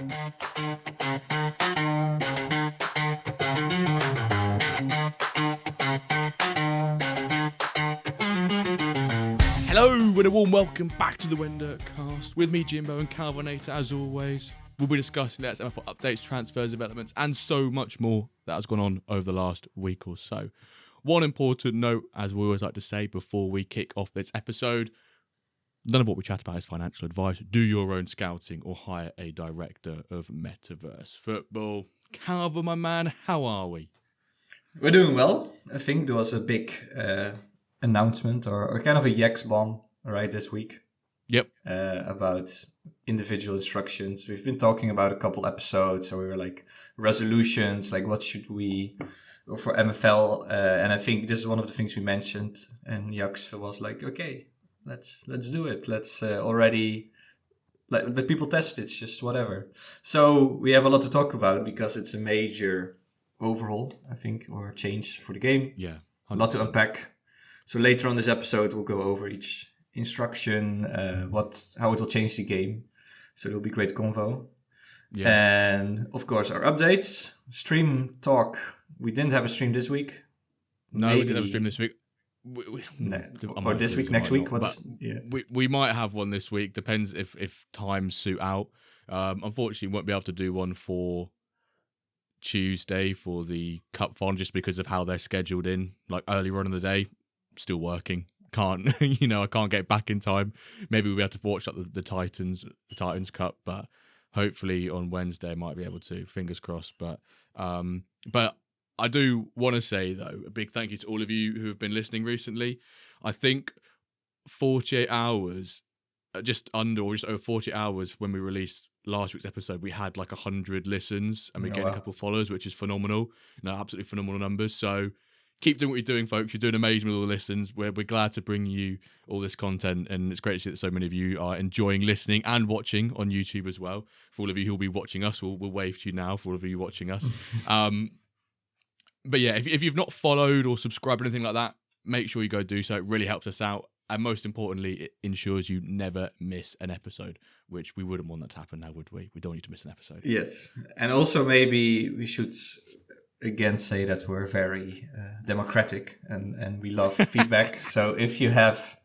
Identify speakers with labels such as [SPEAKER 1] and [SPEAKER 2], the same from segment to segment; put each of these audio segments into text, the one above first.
[SPEAKER 1] Hello and a warm welcome back to the WenDirk Cast. With me, Jimbo and Calva, as always. We'll be discussing latest NFL updates, transfers, developments, and so much more that has gone on over the last week or so. One important note, as we always like to say before we kick off this episode, none of what we chat about is financial advice. Do your own scouting or hire a director of Metaverse football. Calva, my man, how are we?
[SPEAKER 2] We're doing well. I think there was a big announcement or kind of a Yex bomb right this week.
[SPEAKER 1] Yep.
[SPEAKER 2] About individual instructions. We've been talking about a couple episodes, so we were like resolutions, like what should we for MFL, and I think this is one of the things we mentioned. And Yex was like, okay, let's do it. Let's already let people test it, just whatever. So we have a lot to talk about because it's a major overhaul, I think, or change for the game.
[SPEAKER 1] Yeah, 100%.
[SPEAKER 2] A lot to unpack. So later on this episode, we'll go over each instruction, how it will change the game. So it'll be great convo. Yeah. And of course, our updates, stream talk. We didn't have a stream this week.
[SPEAKER 1] No, we didn't have a stream this week.
[SPEAKER 2] Or this week, next week.
[SPEAKER 1] We might have one this week. Depends if times suit out. Unfortunately, we won't be able to do one for Tuesday for the Cup final just because of how they're scheduled in. Like earlier on in the day, still working. Can't I can't get back in time. Maybe we'll be able to watch like the Titans Cup, but hopefully on Wednesday I might be able to. Fingers crossed. But I do want to say though a big thank you to all of you who have been listening recently. I think 48 hours, just over 48 hours when we released last week's episode, we had like 100 listens and we gained a couple of followers, which is phenomenal. Absolutely phenomenal numbers. So keep doing what you're doing, folks. You're doing amazing with all the listens. We're glad to bring you all this content, and it's great to see that so many of you are enjoying listening and watching on YouTube as well. For all of you who will be watching us, we'll wave to you now. For all of you watching us, but yeah, if you've not followed or subscribed or anything like that, make sure you go do so. It really helps us out, and most importantly, it ensures you never miss an episode, which we wouldn't want that to happen now, would we? We don't want you to miss an episode.
[SPEAKER 2] Yes, and also maybe we should again say that we're very democratic and we love feedback. So if you have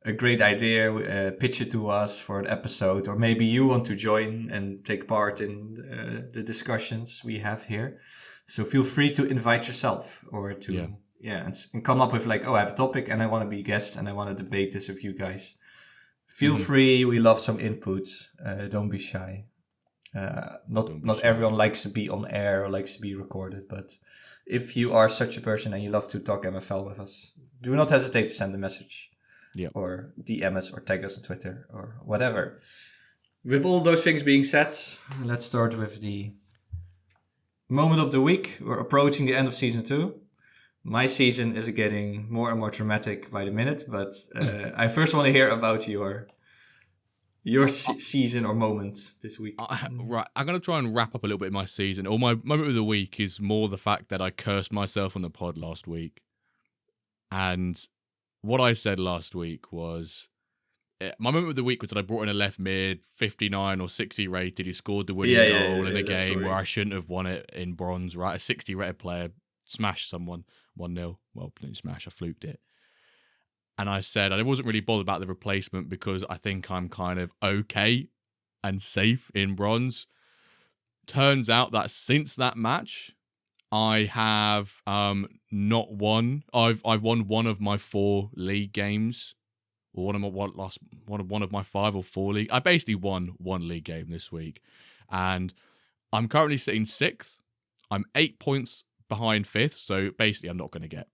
[SPEAKER 2] a great idea, pitch it to us for an episode, or maybe you want to join and take part in the discussions we have here. So feel free to invite yourself or to and come up with like, I have a topic and I want to be a guest and I want to debate this with you guys. Feel free. We love some inputs. Don't be shy. Not everyone likes to be on air or likes to be recorded, but if you are such a person and you love to talk MFL with us, do not hesitate to send a message or DM us or tag us on Twitter or whatever. With all those things being said, let's start with the moment of the week. We're approaching the end of season 2. My season is getting more and more dramatic by the minute, but I first want to hear about your season or moment this week.
[SPEAKER 1] Right, I'm going to try and wrap up a little bit of my season. Or my moment of the week is more the fact that I cursed myself on the pod last week. And what I said last week was, my moment of the week was that I brought in a left mid, 59 or 60 rated. He scored the winning goal in a game where I shouldn't have won it in bronze, right? A 60 rated player smashed someone 1-0. Well, didn't smash, I fluked it. And I said I wasn't really bothered about the replacement because I think I'm kind of okay and safe in bronze. Turns out that since that match, I have not won. I've won one of my 4 league games, or one of my 5 or 4 league. I basically won 1 league game this week, and I'm currently sitting 6th. I'm 8 points behind 5th, so basically I'm not going to get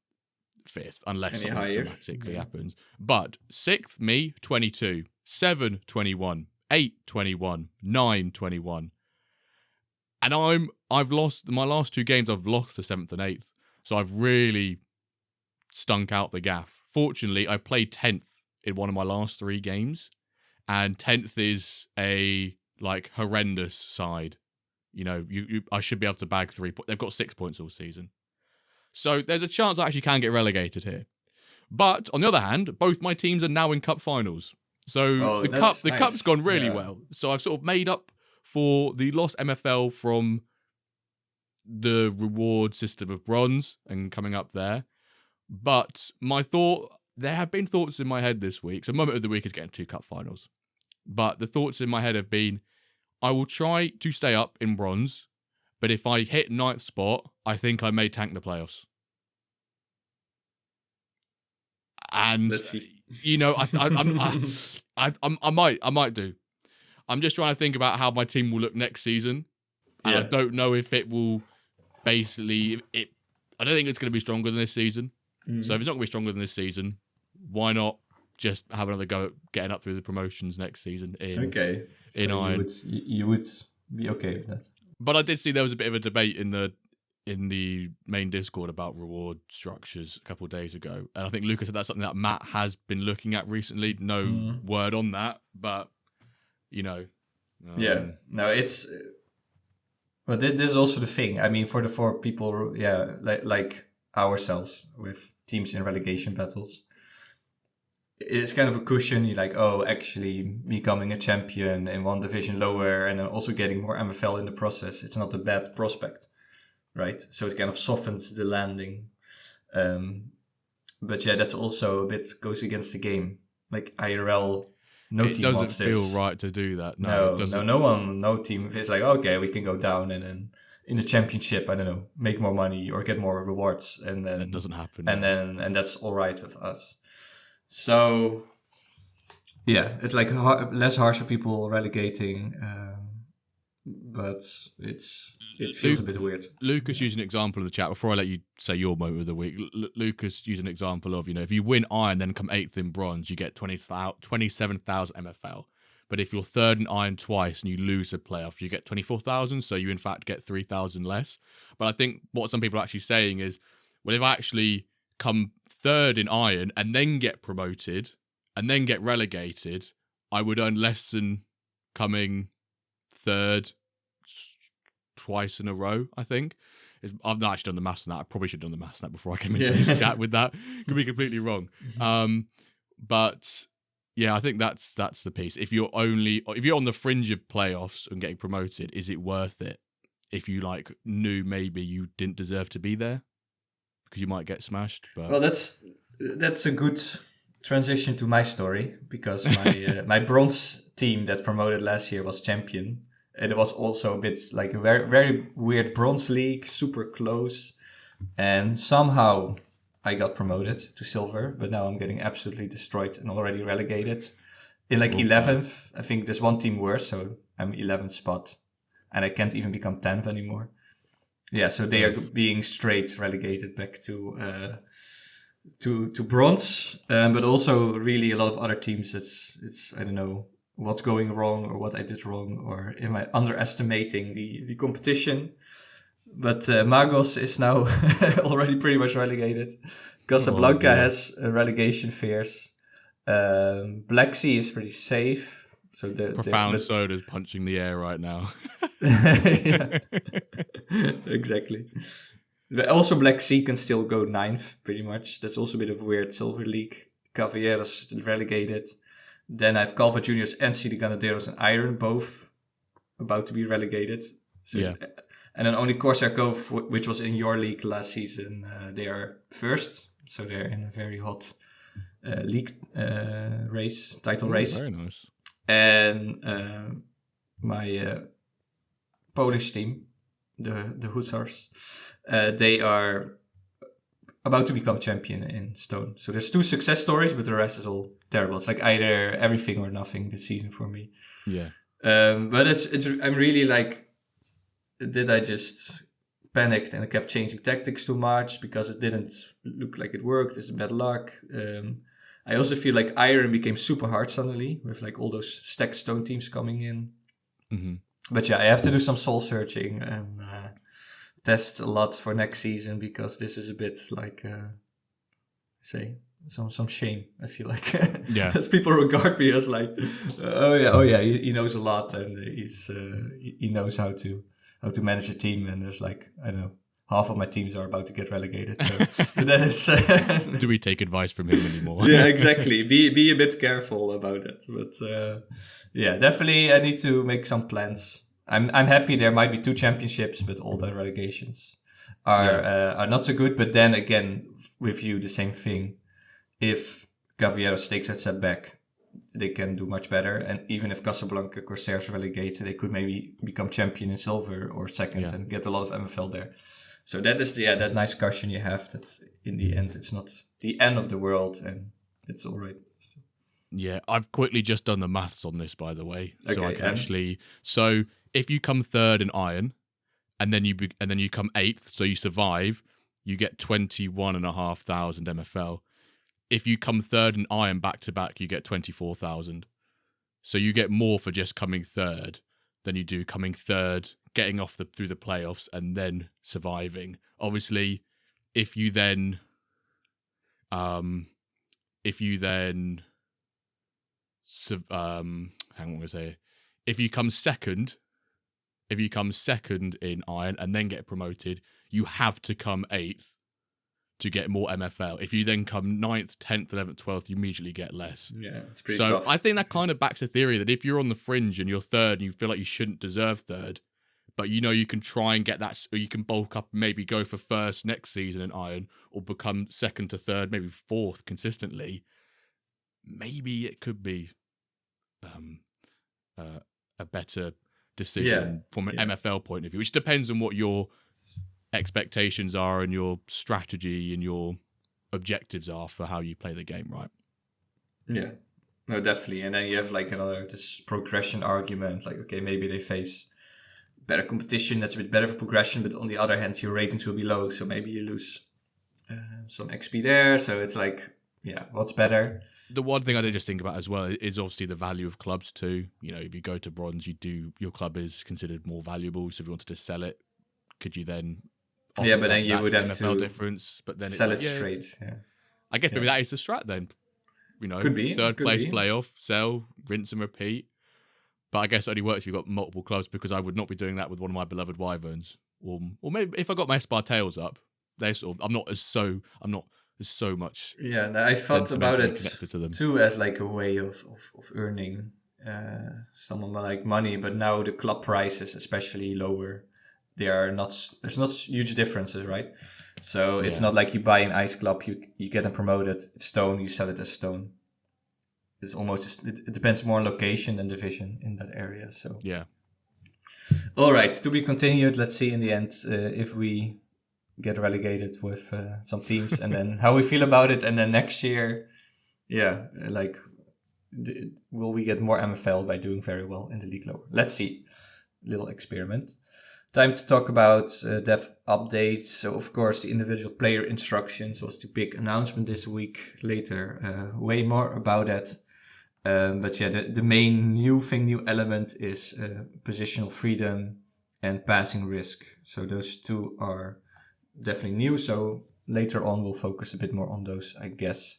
[SPEAKER 1] 5th unless something dramatically happens. But 6th, me, 22, 7, 21, 8, 21, 9, 21. And I've lost my last 2 games. I've lost the 7th and 8th, so I've really stunk out the gaff. Fortunately, I played 10th in one of my last 3 games, and 10th is a horrendous side. I should be able to bag 3 points. They've got 6 points all season, so there's a chance I actually can get relegated here. But on the other hand, both my teams are now in cup finals, so the cup's gone really well. So I've sort of made up for the lost MFL from the reward system of bronze and coming up there. But there have been thoughts in my head this week. So moment of the week is getting 2 cup finals. But the thoughts in my head have been, I will try to stay up in bronze, but if I hit 9th spot, I think I may tank the playoffs. And
[SPEAKER 2] Let's see.
[SPEAKER 1] I might do. I'm just trying to think about how my team will look next season, and I don't know if it will. Basically, I don't think it's going to be stronger than this season. So if it's not going to be stronger than this season, why not just have another go at getting up through the promotions next season? Iron.
[SPEAKER 2] You would be okay with that.
[SPEAKER 1] But I did see there was a bit of a debate in the main Discord about reward structures a couple of days ago, and I think Lucas said that's something that Matt has been looking at recently. No word on that, but no,
[SPEAKER 2] it's. Well, this is also the thing. I mean, for the 4 people, like ourselves with teams in relegation battles, it's kind of a cushion. You're like, oh, actually becoming a champion in 1 division lower and then also getting more MFL in the process. It's not a bad prospect, right? So it kind of softens the landing. But that's also a bit goes against the game. Like IRL, no team wants this.
[SPEAKER 1] It doesn't feel right to do that.
[SPEAKER 2] No team is like, okay, we can go down and then in the championship, I don't know, make more money or get more rewards, and then
[SPEAKER 1] that doesn't happen.
[SPEAKER 2] And that's all right with us. So it's like less harsh for people relegating, but it feels a bit weird.
[SPEAKER 1] Lucas used an example of the chat before I let you say your moment of the week. Lucas used an example of, if you win Iron, then come 8th in Bronze, you get 27,000 MFL. But if you're 3rd in Iron twice and you lose a playoff, you get 24,000. So you in fact get 3,000 less. But I think what some people are actually saying is, well, if I actually come 3rd in Iron and then get promoted and then get relegated, I would earn less than coming 3rd twice in a row, I think. I've not actually done the maths on that. I probably should have done the maths on that before I came into this chat with that. Could be completely wrong. But I think that's the piece. If you're on the fringe of playoffs and getting promoted, is it worth it? If you knew maybe you didn't deserve to be there because you might get smashed. But...
[SPEAKER 2] Well, that's a good transition to my story, because my bronze team that promoted last year was champion. And it was also a bit like a very, very weird bronze league, super close. And somehow I got promoted to silver, but now I'm getting absolutely destroyed and already relegated. In 11th, I think there's one team worse, so I'm 11th spot. And I can't even become 10th anymore. Yeah, so they are being straight relegated back to bronze. But also really a lot of other teams, it's I don't know what's going wrong or what I did wrong, or am I underestimating the competition? But Magos is now already pretty much relegated. Casablanca has relegation fears. Black Sea is pretty safe. So
[SPEAKER 1] Profound Soda's punching the air right now.
[SPEAKER 2] Exactly. But also Black Sea can still go 9th, pretty much. That's also a bit of a weird silver league. Cavalieros relegated. Then I have Calva Juniors and CD Ganaderos and Iron, both about to be relegated. So, and then only Corsair Cove, which was in your league last season, they are first. So they're in a very hot league title race.
[SPEAKER 1] Very nice.
[SPEAKER 2] And my Polish team, the Hussars, they are about to become champion in Stone. So there's 2 success stories, but the rest is all terrible. It's like either everything or nothing this season for me.
[SPEAKER 1] Yeah.
[SPEAKER 2] But I'm really like, did I just panicked and I kept changing tactics too much because it didn't look like it worked? It's bad luck. I also feel like Iron became super hard suddenly with like all those stacked Stone teams coming in.
[SPEAKER 1] Mm-hmm.
[SPEAKER 2] But I have to do some soul searching and test a lot for next season, because this is a bit like, some shame, I feel like. As people regard me as like, oh yeah, he knows a lot and he knows how to manage a team, and there's like, I don't know, half of my teams are about to get relegated. So but that is.
[SPEAKER 1] Do we take advice from him anymore?
[SPEAKER 2] Yeah, exactly. Be a bit careful about it. But definitely I need to make some plans I'm happy there might be 2 championships, but all the relegations are not so good. But then again, with you, the same thing. If Cavallero takes that step back, they can do much better. And even if Casablanca Corsairs relegate, they could maybe become champion in silver or second and get a lot of MFL there. So that is that nice cushion you have, that in the end it's not the end of the world and it's all right. So.
[SPEAKER 1] Yeah, I've quickly just done the maths on this, by the way.
[SPEAKER 2] Okay,
[SPEAKER 1] so I can so if you come third in Iron, and then you come 8th, so you survive, you get 21,500 MFL. If you come third in Iron back to back, you get 24,000. So you get more for just coming third than you do coming third, getting off through the playoffs, and then surviving. Obviously, if you then if you come second in Iron and then get promoted, you have to come 8th to get more MFL. If you then come 9th, 10th, 11th, 12th, you immediately get less.
[SPEAKER 2] Yeah, it's pretty tough.
[SPEAKER 1] So I think that kind of backs the theory that if you're on the fringe and you're third and you feel like you shouldn't deserve third, but you know you can try and get that, or you can bulk up and maybe go for first next season in Iron, or become second to third, maybe 4th consistently, maybe it could be a better decision from an MFL point of view, which depends on what your expectations are and your strategy and your objectives are for how you play the game, right?
[SPEAKER 2] Yeah, no, definitely. And then you have like this progression argument, like, okay, maybe they face better competition that's a bit better for progression, but on the other hand, your ratings will be low, so maybe you lose some XP there. So it's like, what's better?
[SPEAKER 1] The one thing I did just think about as well is obviously the value of clubs too. You know, if you go to bronze, your club is considered more valuable. So if you wanted to sell it, could you then?
[SPEAKER 2] Yeah, but then you would have
[SPEAKER 1] MFL
[SPEAKER 2] to
[SPEAKER 1] difference. But then
[SPEAKER 2] sell it straight. Yeah,
[SPEAKER 1] I guess maybe that is the strat then. You know,
[SPEAKER 2] could be
[SPEAKER 1] third place playoff, sell, rinse and repeat. But I guess it only works if you've got multiple clubs, because I would not be doing that with one of my beloved Wyverns. Or maybe if I got my Spartails up, I'm not so much.
[SPEAKER 2] Yeah, no, I thought about it too as like a way of earning some of my like money, but now the club prices, especially lower, there's not huge differences, right? So it's not like you buy an ice club, you get them promoted, it's stone, you sell it as stone. It's almost, it depends more on location than division in that area. So all right, to be continued. Let's see in the end if we get relegated with some teams, and then how we feel about it. And then next year, will we get more MFL by doing very well in the league lower? Let's see. Little experiment. Time to talk about dev updates. So, of course, the individual player instructions was the big announcement this week. Later, way more about that. But the main new element is positional freedom and passing risk. So those two are definitely new. So later on, we'll focus a bit more on those, I guess.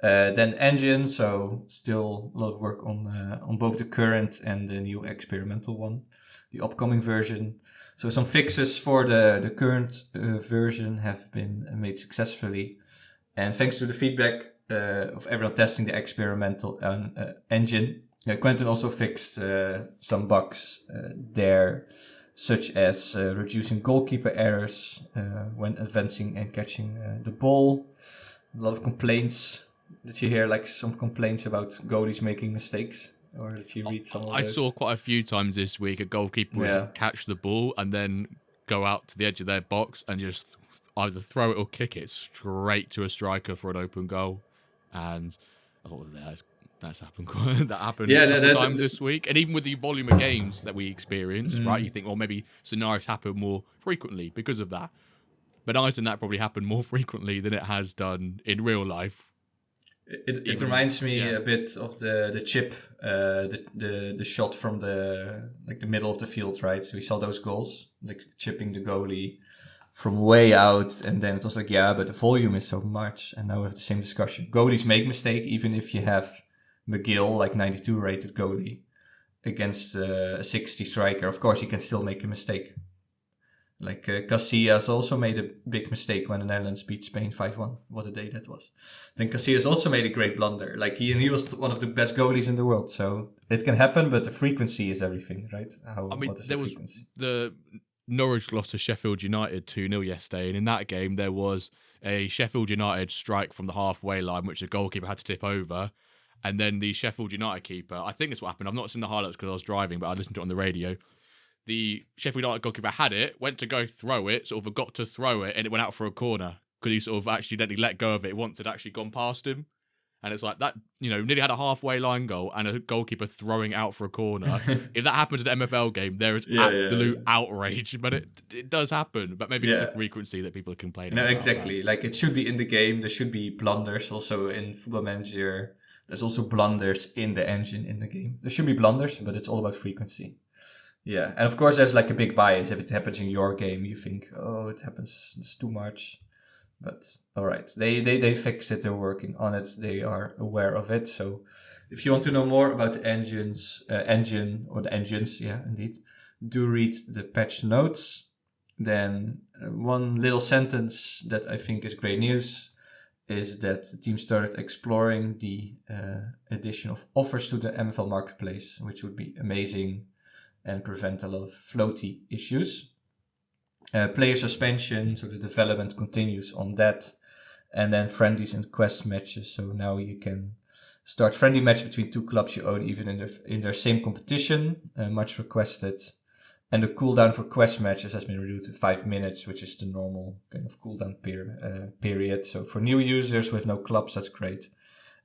[SPEAKER 2] Then engine. So still a lot of work on both the current and the new experimental one, the upcoming version. So some fixes for the current version have been made successfully. And thanks to the feedback of everyone testing the experimental engine, Quentin also fixed some bugs there, such as reducing goalkeeper errors when advancing and catching the ball. A lot of complaints. Did you hear like some complaints about goalies making mistakes? Or did you read some of those?
[SPEAKER 1] I saw quite a few times this week a goalkeeper would catch the ball and then go out to the edge of their box and just either throw it or kick it straight to a striker for an open goal. And that's happened. That happened a couple times this week. And even with the volume of games that we experience, right? You think, well, maybe scenarios happen more frequently because of that. But I think that probably happened more frequently than it has done in real life.
[SPEAKER 2] It reminds me a bit of the chip, the shot from the middle of the field, right? So we saw those goals, like chipping the goalie from way out, and then it was like, but the volume is so much, and now we have the same discussion. Goalies make mistake, even if you have McGill, like 92 rated goalie, against a 60 striker. Of course, he can still make a mistake. Like Casillas also made a big mistake when the Netherlands beat Spain 5-1. What a day that was. Then Casillas also made a great blunder. Like he was one of the best goalies in the world. So it can happen, but the frequency is everything, right? What is the frequency?
[SPEAKER 1] The Norwich lost to Sheffield United 2-0 yesterday, and in that game there was a Sheffield United strike from the halfway line, which the goalkeeper had to tip over, and then the Sheffield United keeper, I think that's what happened, I've not seen the highlights because I was driving, but I listened to it on the radio. The Sheffield United goalkeeper had it, went to go throw it, sort of forgot to throw it, and it went out for a corner because he sort of accidentally let go of it once it had actually gone past him. And it's like that, nearly had a halfway line goal and a goalkeeper throwing out for a corner. If that happens in an MFL game, there is absolute outrage. But it does happen. But maybe it's the frequency that people are complaining about.
[SPEAKER 2] No, exactly. Like it should be in the game. There should be blunders. Also in Football Manager, there's also blunders in the engine in the game. There should be blunders, but it's all about frequency. Yeah. And of course, there's like a big bias. If it happens in your game, you think, oh, it happens. It's too much. But all right, they fix it. They're working on it. They are aware of it. So, if you want to know more about the engine, yeah, indeed, do read the patch notes. Then one little sentence that I think is great news is that the team started exploring the addition of offers to the MFL marketplace, which would be amazing and prevent a lot of floaty issues. Player suspension, so the development continues on that. And then friendlies and quest matches. So now you can start friendly match between two clubs you own, even in their same competition. Much requested. And the cooldown for quest matches has been reduced to 5 minutes, which is the normal kind of cooldown period. So for new users with no clubs, that's great.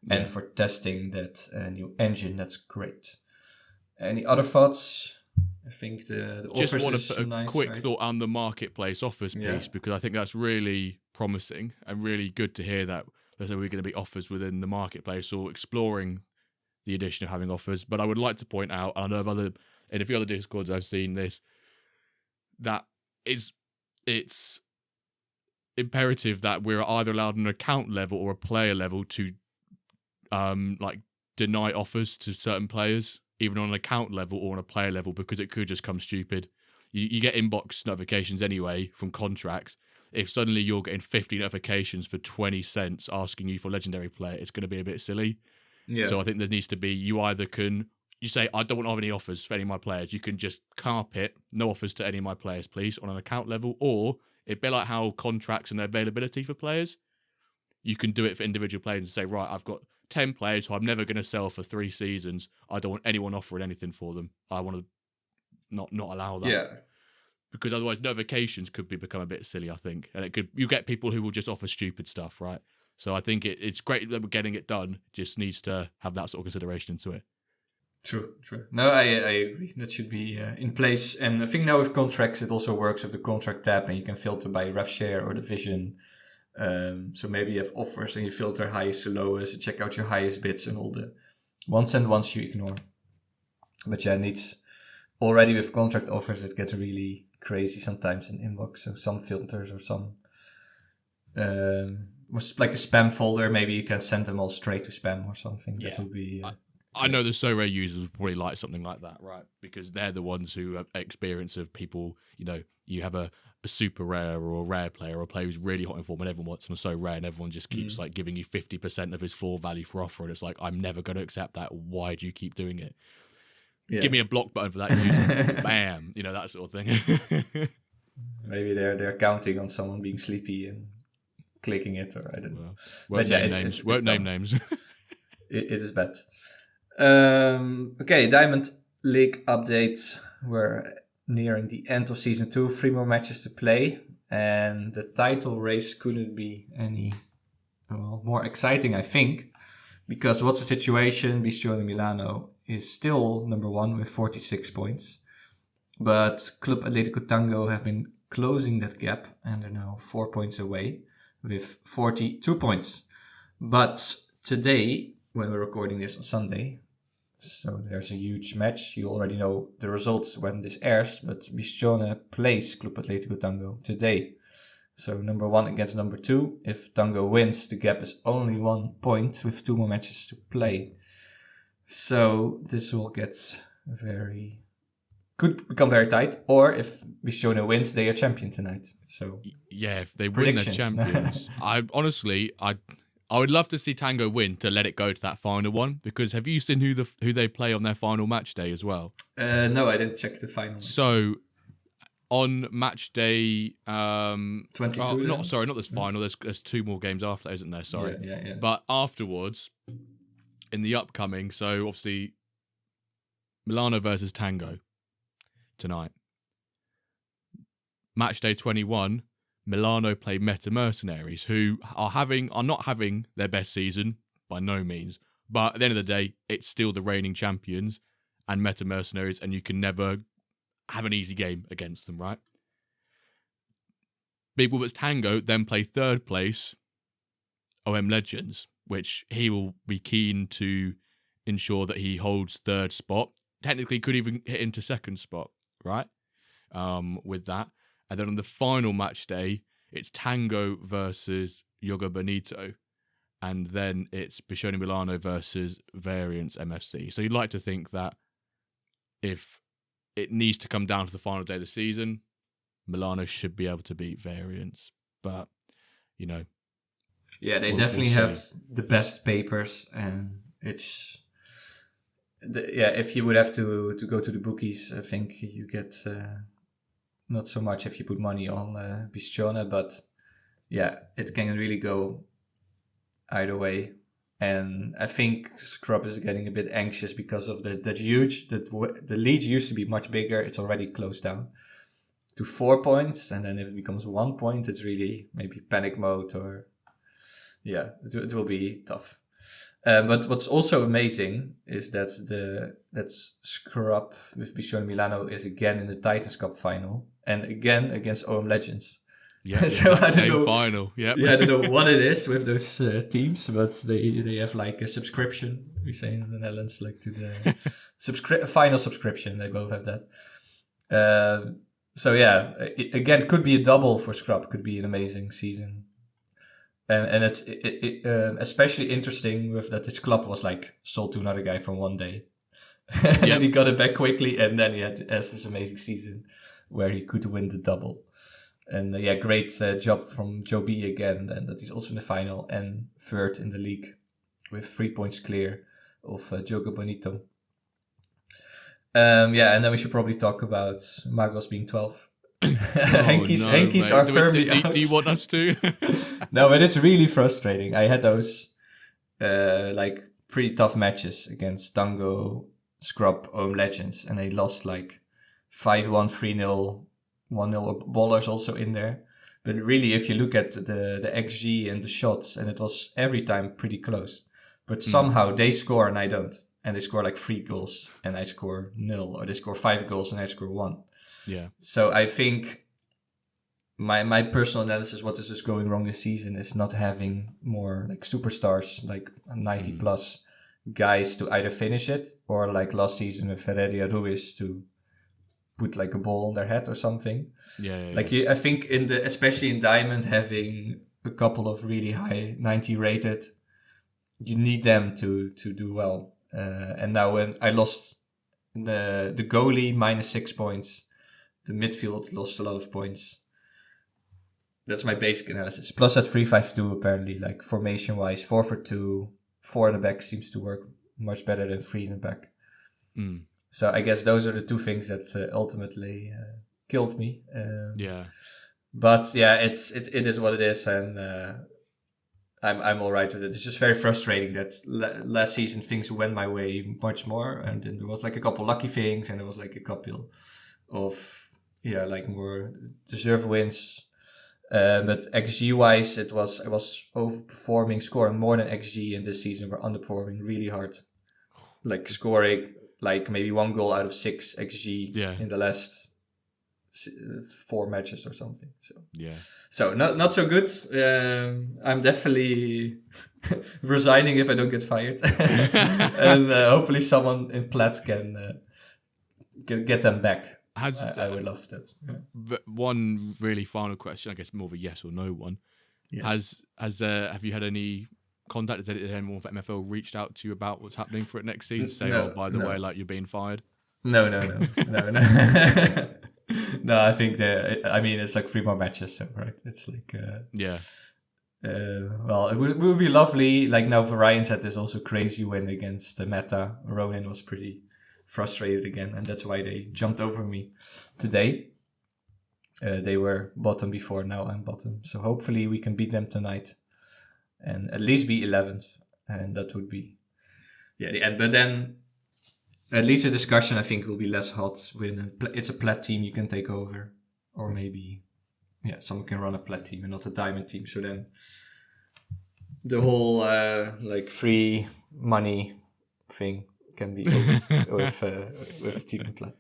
[SPEAKER 2] Yeah. And for testing that new engine, that's great. Any other thoughts? I think the offers
[SPEAKER 1] just want
[SPEAKER 2] to
[SPEAKER 1] put a
[SPEAKER 2] nice,
[SPEAKER 1] quick
[SPEAKER 2] right?
[SPEAKER 1] thought on the marketplace offers piece, because I think that's really promising and really good to hear that there's going to be offers within the marketplace or exploring the addition of having offers. But I would like to point out, and I know in a few other Discords I've seen this, that it's imperative that we're either allowed an account level or a player level to deny offers to certain players, even on an account level or on a player level, because it could just come stupid. You get inbox notifications anyway from contracts. If suddenly you're getting 50 notifications for 20 cents asking you for legendary player, it's going to be a bit silly. Yeah. So I think there needs to be, you say, I don't want to have any offers for any of my players. You can just carpet, no offers to any of my players, please, on an account level. Or it'd be like how contracts and their availability for players, you can do it for individual players and say, right, I've got 10 players who I'm never going to sell for 3 seasons. I don't want anyone offering anything for them. I want to not allow that.
[SPEAKER 2] Yeah.
[SPEAKER 1] Because otherwise notifications could become a bit silly, I think. And you get people who will just offer stupid stuff, right? So I think it's great that we're getting it done. Just needs to have that sort of consideration into it.
[SPEAKER 2] True. No, I agree. That should be in place. And I think now with contracts, it also works with the contract tab, and you can filter by ref share or division. So maybe you have offers and you filter highest to lowest, you check out your highest bids and all the ones you ignore. But yeah, needs already with contract offers, it gets really crazy sometimes in inbox. So some filters or some was like a spam folder. Maybe you can send them all straight to spam or something. Yeah. That would be.
[SPEAKER 1] I know the So Rare users would probably like something like that, right? Because they're the ones who have experience of people. You have a super rare or a rare player or a player who's really hot in form and everyone wants them so rare and everyone just keeps giving you 50% of his floor value for offer, and it's like, I'm never going to accept that. Why do you keep doing it? Yeah. Give me a block button for that. Bam, that sort of thing.
[SPEAKER 2] Maybe they're counting on someone being sleepy and clicking it, or I don't know.
[SPEAKER 1] Won't name names.
[SPEAKER 2] It is bad. Okay, Diamond League update. We're nearing the end of Season 2. 3 more matches to play. And the title race couldn't be any more exciting, I think. Because what's the situation? Bistro Milano is still number 1 with 46 points. But Club Atletico Tango have been closing that gap. And they're now 4 points away with 42 points. But today, when we're recording this on Sunday, so there's a huge match. You already know the results when this airs, but Bistrone plays Club Atletico Tango today. So number 1 against number 2. If Tango wins, the gap is only 1 point with 2 more matches to play. So this will get very could become very tight. Or if Biscione wins, they are champion tonight. So
[SPEAKER 1] yeah, if they win, they're champions. I would love to see Tango win to let it go to that final one, because have you seen who they play on their final match day as well?
[SPEAKER 2] No, I didn't check the final.
[SPEAKER 1] So on match day
[SPEAKER 2] 22.
[SPEAKER 1] Not this final. There's 2 more games after, isn't there? Sorry.
[SPEAKER 2] Yeah.
[SPEAKER 1] But afterwards, in the upcoming, so obviously Milano versus Tango tonight. Match day 21, Milano play Meta Mercenaries, who are not having their best season by no means. But at the end of the day, it's still the reigning champions and Meta Mercenaries, and you can never have an easy game against them, right? Big Wolvert's Tango then play third place OM Legends, which he will be keen to ensure that he holds third spot. Technically could even hit into second spot, right? With that. And then on the final match day, it's Tango versus Yoga Bonito. And then it's Biscione Milano versus Variance MFC. So you'd like to think that if it needs to come down to the final day of the season, Milano should be able to beat Variance. But, you know.
[SPEAKER 2] Yeah, they definitely have the best papers, and it's... if you would have to go to the bookies, I think you get not so much if you put money on Biscione, but yeah, it can really go either way. And I think Scrub is getting a bit anxious because of the lead used to be much bigger. It's already closed down to 4 points, and then if it becomes 1 point, it's really maybe panic mode, or it will be tough. But what's also amazing is that Scrub with Biscione Milano is again in the Titans Cup final, and again against OM Legends.
[SPEAKER 1] Yeah,
[SPEAKER 2] so I don't know.
[SPEAKER 1] Final. Yep.
[SPEAKER 2] Yeah, I don't know what it is with those teams, but they have like a subscription. We say in the Netherlands, like to the final subscription. They both have that. So yeah, again, could be a double for Scrub. Could be an amazing season. And it's especially interesting with that his club was like sold to another guy for one day. And then he got it back quickly, and then he has this amazing season where he could win the double. And great job from Joe B again, and that he's also in the final and third in the league with 3 points clear of Jogo Bonito. And then we should probably talk about Magos being 12. Henkies are firmly out.
[SPEAKER 1] Do you want us to?
[SPEAKER 2] No, but it's really frustrating. I had those pretty tough matches against Tango, Scrub, OM Legends, and they lost like 5-1, 3-0, 1-0. Ballers also in there. But really, if you look at the XG and the shots, and it was every time pretty close. But somehow they score and I don't. And they score like 3 goals and I score 0. Or they score 5 goals and I score 1.
[SPEAKER 1] Yeah.
[SPEAKER 2] So I think my personal analysis, what is just going wrong this season, is not having more like superstars, like 90 plus guys to either finish it, or like last season with Ferreria Ruiz to put like a ball on their head or something. I think especially in Diamond, having a couple of really high 90 rated, you need them to do well. And now when I lost the goalie -6 points, the midfield lost a lot of points. That's my basic analysis. Plus at 3-5-2 apparently, like formation wise, 4-4-2, 4 in the back seems to work much better than 3 in the back. So I guess those are the 2 things that ultimately killed me. But yeah, it is what it is, and I'm all right with it. It's just very frustrating that last season things went my way much more, and then there was like a couple lucky things, and there was like a couple of more deserved wins. But XG wise, I was overperforming, scoring more than XG in this season. We're underperforming really hard, like scoring like maybe 1 goal out of 6 XG in the last 4 matches or something. So not so good. I'm definitely resigning if I don't get fired, and hopefully someone in Platt can get them back. I would love that. Yeah.
[SPEAKER 1] One really final question, I guess more of a yes or no one. Yes. Have you had any contact? Has anyone from MFL reached out to you about what's happening for it next season? Say, by the way, like you're being fired?
[SPEAKER 2] No. No, I think it's like 3 more matches, so right. It's like
[SPEAKER 1] Yeah.
[SPEAKER 2] well, it would be lovely. Like now, Varian had this also crazy win against the Meta. Ronin was pretty frustrated again, and that's why they jumped over me today. They were bottom before, now I'm bottom. So hopefully we can beat them tonight and at least be 11th, and that would be the end. But then at least the discussion, I think, will be less hot when it's a plat team you can take over, or maybe someone can run a plat team and not a diamond team. So then the whole like free money thing can be over with the team in plat.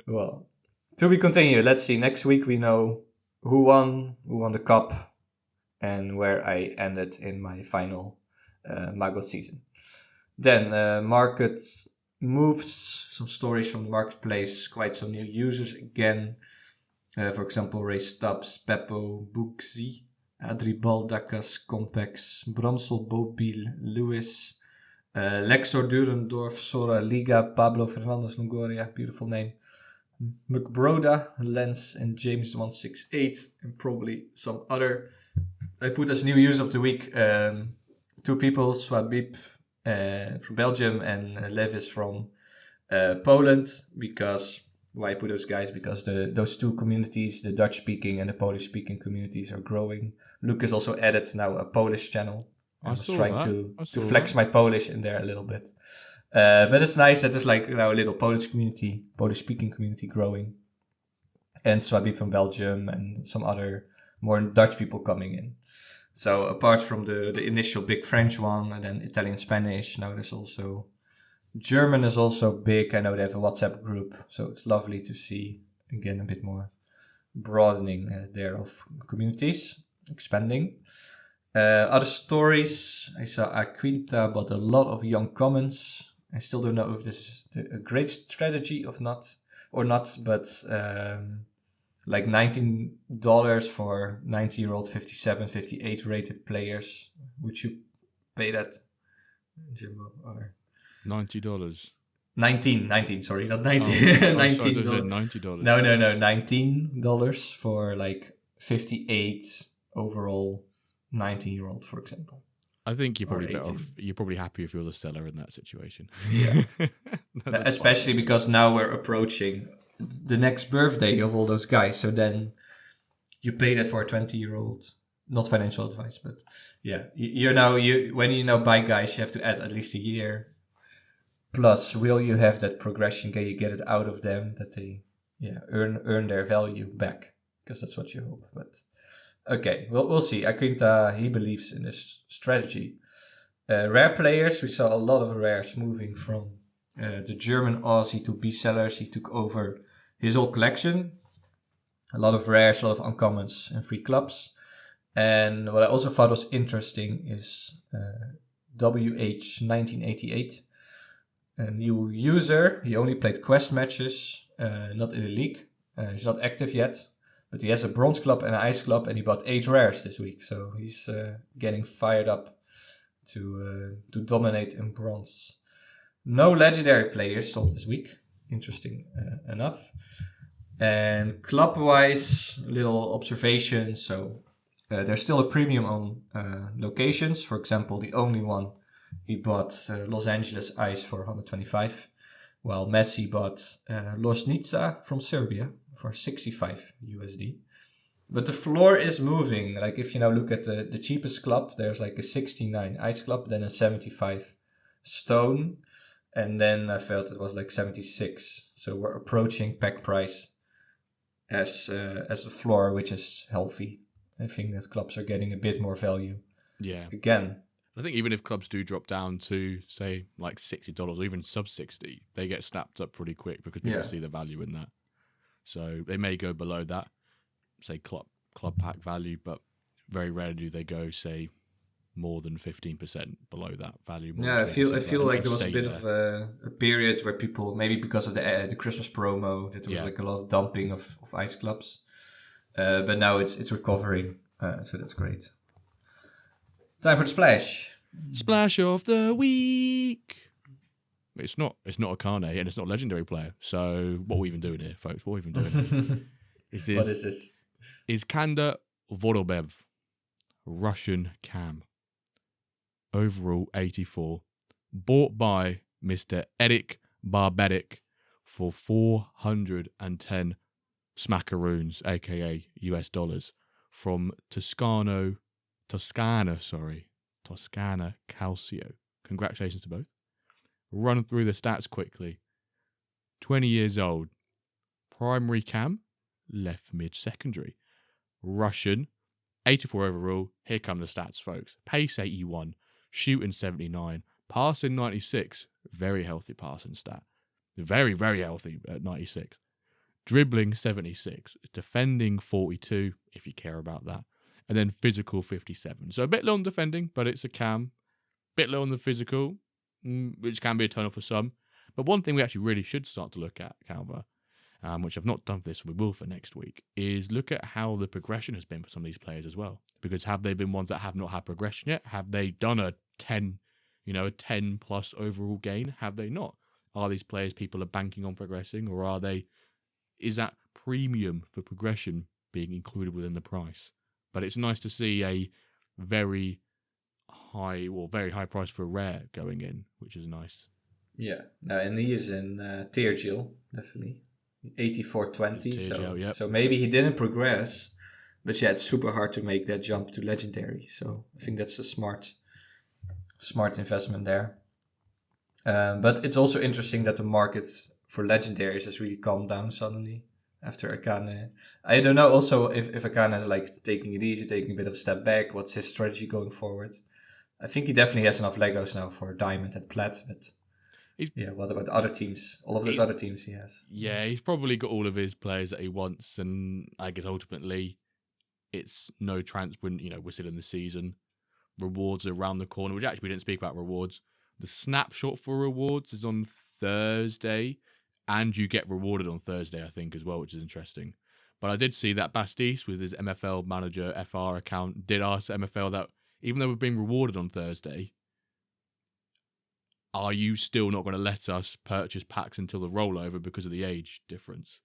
[SPEAKER 2] Well, to be continued. Let's see. Next week we know who won the cup, and where I ended in my final Mago season. Then market moves, some stories from the marketplace, quite some new users again. For example, Ray Stubbs, Beppo, Buxi, Adribal, Dakas, Compex, Bramsel, Bobil, Lewis, Lexor, Durendorf, Sora, Liga, Pablo Fernandez, Longoria, beautiful name, McBroda, Lens, and James168, and probably some other. I put as new user of the week 2 people, Swabib from Belgium and Levis from Poland. Because why I put those guys? Because those 2 communities, the Dutch speaking and the Polish speaking communities, are growing. Polish also added now a Polish channel. I was trying to flex my Polish in there a little bit. But it's nice that there's like now a little Polish speaking community growing. And Swabib from Belgium and some other more Dutch people coming in. So apart from the initial big French one, and then Italian, Spanish, now there's also German is also big. I know they have a WhatsApp group, so it's lovely to see again a bit more broadening there of communities, expanding. Other stories, I saw Aquinta bought a lot of young commons. I still don't know if this is a great strategy or not, but like $19 for 90-year-old, 57, 58 rated players. Would you pay that, Jimbo? Or
[SPEAKER 1] $90?
[SPEAKER 2] 19, sorry, not 90.
[SPEAKER 1] $19. $90.
[SPEAKER 2] No, $19 for like 58 overall 19-year-old, for example.
[SPEAKER 1] I think you're probably better off. You're probably happy if you're the seller in that situation.
[SPEAKER 2] Yeah. Especially because now we're approaching the next birthday of all those guys. So then you pay that for a 20-year-old. Not financial advice, but yeah. When you now buy guys, you have to add at least a year. Plus, will you have that progression? Can you get it out of them that they earn their value back? Because that's what you hope. But okay, we'll see. Aquinta, he believes in this strategy. Rare players, we saw a lot of rares moving from the German Aussie to B-sellers. He took over his whole collection. A lot of rares, a lot of uncommons and free clubs. And what I also thought was interesting is WH1988. A new user. He only played quest matches, not in the league. He's not active yet. But he has a bronze club and an ice club, and he bought 8 rares this week. So he's getting fired up to dominate in bronze. No legendary players sold this week. Interesting enough. And club-wise, little observations. So there's still a premium on locations. For example, the only one, he bought Los Angeles Ice for 125, while Messi bought Loznica from Serbia for 65 USD. But the floor is moving. Like if you now look at the cheapest club, there's like a 69 ice club, then a 75 stone, and then I felt it was like 76. So we're approaching pack price as the floor, which is healthy. I think that clubs are getting a bit more value.
[SPEAKER 1] Yeah.
[SPEAKER 2] Again,
[SPEAKER 1] I think even if clubs do drop down to, say, like $60 or even sub 60, they get snapped up pretty quick because people see the value in that. So they may go below that, say, club pack value, but very rarely do they go, say, more than 15% below that value.
[SPEAKER 2] Yeah, I feel like there was a bit of a period where people, maybe because of the Christmas promo, that there was like a lot of dumping of ice clubs. But now it's recovering, so that's great. Time for the splash.
[SPEAKER 1] Splash of the week. It's not a Kane and it's not a legendary player. So what are we even doing here, folks? What are we even doing here?
[SPEAKER 2] What is this?
[SPEAKER 1] Is Kanda Vorobev, Russian cam. Overall 84. Bought by Mr. Eric Barbetic for 410 smackaroons, aka US dollars, from Toscana Calcio. Congratulations to both. Run through the stats quickly. 20 years old. Primary cam, left mid secondary. Russian, 84 overall. Here come the stats, folks. Pace 81, shooting 79, passing 96. Very healthy passing stat. Very, very healthy at 96. Dribbling 76, defending 42, if you care about that. And then physical 57. So a bit low on defending, but it's a cam. Bit low on the physical, which can be a turn off for some. But one thing we actually really should start to look at, Calva, which I've not done for this, we will for next week, is look at how the progression has been for some of these players as well. Because have they been ones that have not had progression yet? Have they done a 10 plus overall gain? Have they not? Are these players people are banking on progressing, or is that premium for progression being included within the price? But it's nice to see a very high price for a rare going in, which is nice.
[SPEAKER 2] Yeah, and he is in Teargil, definitely. 84.20, so maybe he didn't progress, but yeah, it's super hard to make that jump to legendary. So I think that's a smart investment there. But it's also interesting that the market for legendaries has really calmed down suddenly after Akane. I don't know also if Akane is like taking it easy, taking a bit of a step back. What's his strategy going forward? I think he definitely has enough Legos now for Diamond and Plat, but what about other teams? All of those other teams he has.
[SPEAKER 1] Yeah, he's probably got all of his players that he wants, and I guess ultimately it's no when we're still in the season. Rewards are around the corner, which actually we didn't speak about rewards. The snapshot for rewards is on Thursday, and you get rewarded on Thursday, I think, as well, which is interesting. But I did see that Bastiste, with his MFL Manager FR account, did ask MFL that even though we're being rewarded on Thursday, are you still not going to let us purchase packs until the rollover because of the age difference?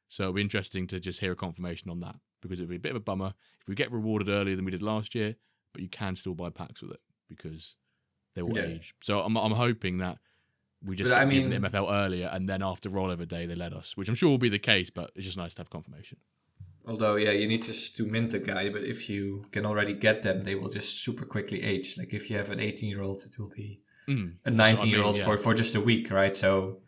[SPEAKER 1] So it'll be interesting to just hear a confirmation on that, because it'd be a bit of a bummer if we get rewarded earlier than we did last year, but you can still buy packs with it because they will age. So I'm hoping that we just get given the MFL earlier, and then after rollover day they let us, which I'm sure will be the case, but it's just nice to have confirmation.
[SPEAKER 2] Although, you need just to mint a guy, but if you can already get them, they will just super quickly age. Like if you have an 18-year-old, it will be a 19-year-old for just a week, right? So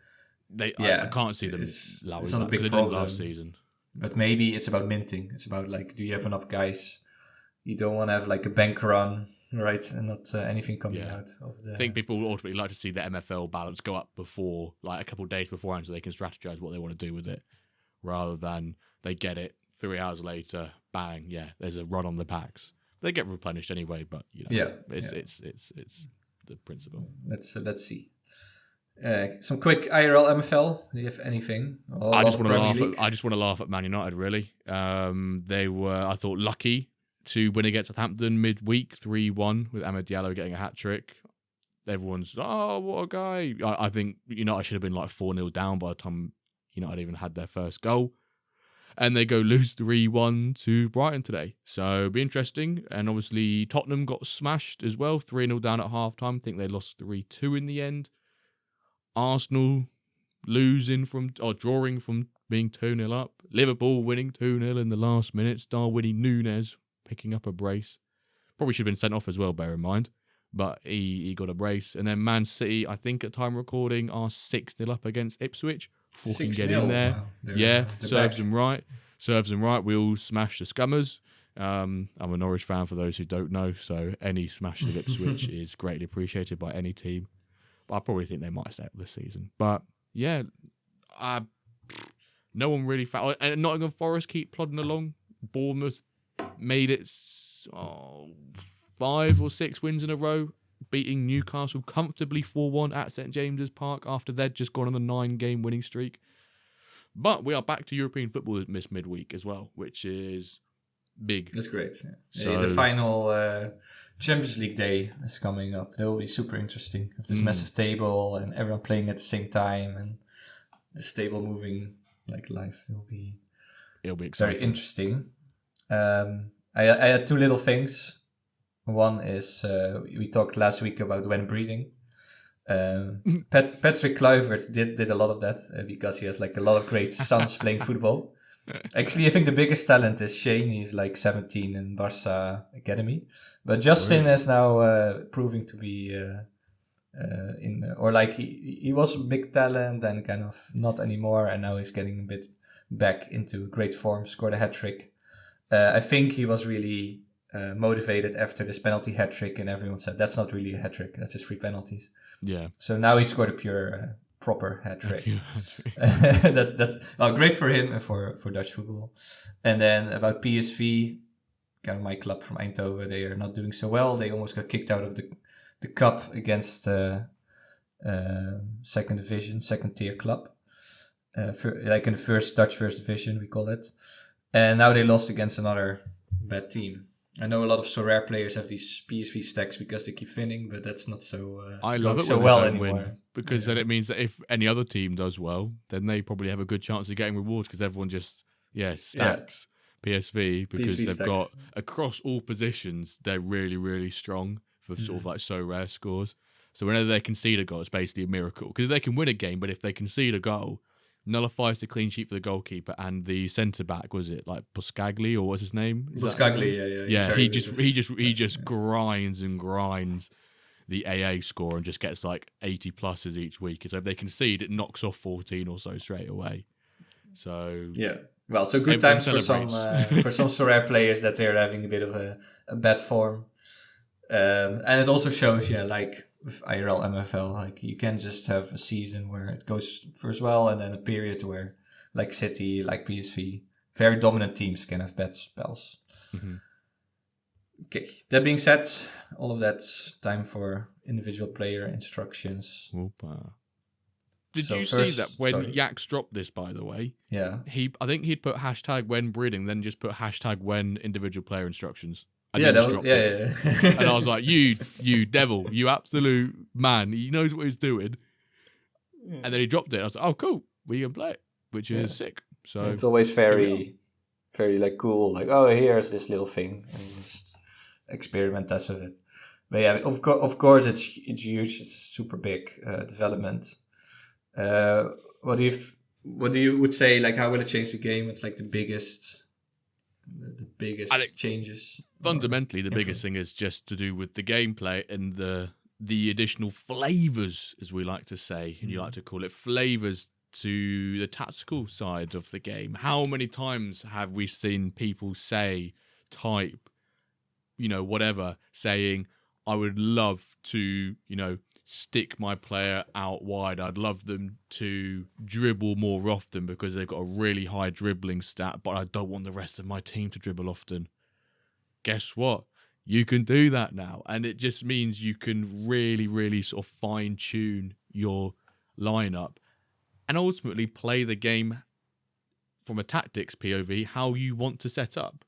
[SPEAKER 1] I can't see them.
[SPEAKER 2] It's not a big problem
[SPEAKER 1] last season.
[SPEAKER 2] But maybe it's about minting. It's about like, do you have enough guys? You don't want to have like a bank run, right? And not anything coming out of the...
[SPEAKER 1] I think people would ultimately like to see the MFL balance go up before, like a couple of days beforehand, so they can strategize what they want to do with it, rather than they get it 3 hours later, bang, there's a run on the packs. They get replenished anyway, but it's the principle.
[SPEAKER 2] Let's see. Some quick IRL MFL. Do you have anything?
[SPEAKER 1] I just want to laugh at Man United. Really, they were, I thought, lucky to win against Southampton midweek 3-1 with Amad Diallo getting a hat trick. Everyone's what a guy. I think United should have been like 4-0 down by the time United even had their first goal. And they go lose 3-1 to Brighton today. So it'll be interesting. And obviously Tottenham got smashed as well. 3-0 down at half-time. I think they lost 3-2 in the end. Arsenal drawing from being 2-0 up. Liverpool winning 2-0 in the last minute. Darwin Núñez picking up a brace. Probably should have been sent off as well, bear in mind. But he got a brace. And then Man City, I think at time recording, are 6-0 up against Ipswich. Fucking get in there. Wow. Serves them right. We all smash the Scummers. I'm a Norwich fan for those who don't know. So any smashing of Ipswich is greatly appreciated by any team. But I probably think they might stay up this season. But no one really found. And Nottingham Forest keep plodding along. Bournemouth made it 5 or 6 wins in a row, beating Newcastle comfortably 4-1 at St James's Park after they'd just gone on a 9-game winning streak. But we are back to European football this midweek as well, which is big.
[SPEAKER 2] That's great. Yeah.
[SPEAKER 1] So,
[SPEAKER 2] The final Champions League day is coming up. That will be super interesting. With this massive table and everyone playing at the same time and this table moving like life. It'll be
[SPEAKER 1] exciting.
[SPEAKER 2] very interesting. I had two little things. One is we talked last week about when breeding. Patrick Kluivert did a lot of that because he has like a lot of great sons playing football. Actually, I think the biggest talent is Shane. He's like 17 in Barca Academy. But Justin is now proving to be he was a big talent and kind of not anymore. And now he's getting a bit back into great form, scored a hat-trick. I think he was really motivated after this penalty hat-trick, and everyone said, that's not really a hat-trick, that's just 3 penalties.
[SPEAKER 1] Yeah.
[SPEAKER 2] So now he scored a pure... proper hat-trick. That's great for him and for Dutch football. And then about PSV, kind of my club from Eindhoven, they are not doing so well. They almost got kicked out of the cup against second division, second tier club. Like in the Dutch first division, we call it. And now they lost against another bad team. I know a lot of Sorare players have these PSV stacks because they keep winning, but that's not so
[SPEAKER 1] I love it
[SPEAKER 2] so
[SPEAKER 1] when
[SPEAKER 2] well
[SPEAKER 1] they don't
[SPEAKER 2] anymore.
[SPEAKER 1] win, because then it means that if any other team does well, then they probably have a good chance of getting rewards because everyone just stacks PSV because
[SPEAKER 2] PSV
[SPEAKER 1] they've
[SPEAKER 2] stacks.
[SPEAKER 1] got across all positions they're really, really strong for sort of like so rare scores. So whenever they concede a goal, it's basically a miracle because they can win a game, but if they concede a goal, nullifies the clean sheet for the goalkeeper and the centre back. Was it like Buscagli or what's his name?
[SPEAKER 2] Buscagli,
[SPEAKER 1] yeah. He just grinds and grinds the AA score and just gets like 80 pluses each week. So if they concede, it knocks off 14 or so straight away. So
[SPEAKER 2] yeah, well, so good times for some Sorare players that they're having a bit of a bad form, and it also shows, like with IRL MFL, like you can just have a season where it goes first well, and then a period where, like City, like PSV, very dominant teams can have bad spells.
[SPEAKER 1] Mm-hmm.
[SPEAKER 2] Okay, that being said, all of that's time for individual player instructions.
[SPEAKER 1] Opa. Did you see that when Yax dropped this, by the way?
[SPEAKER 2] Yeah.
[SPEAKER 1] I think he'd put hashtag when breeding, then just put hashtag when individual player instructions.
[SPEAKER 2] And and
[SPEAKER 1] I was like, you devil, you absolute man. He knows what he's doing. Yeah. And then he dropped it. I was like, oh, cool. We can play it, which is sick. So
[SPEAKER 2] it's always very like cool. Like, oh, here's this little thing. And you just experiment, test with it. But yeah, of course, it's huge. It's a super big development. What do you would say? Like, how will it change the game? It's like the biggest changes.
[SPEAKER 1] Fundamentally, the biggest thing is just to do with the gameplay and the additional flavors, as we like to say, and you like to call it, flavors to the tactical side of the game. How many times have we seen people type, whatever, saying, I would love to, stick my player out wide. I'd love them to dribble more often because they've got a really high dribbling stat, but I don't want the rest of my team to dribble often. Guess what? You can do that now. And it just means you can really, really sort of fine tune your lineup and ultimately play the game from a tactics POV, how you want to set up.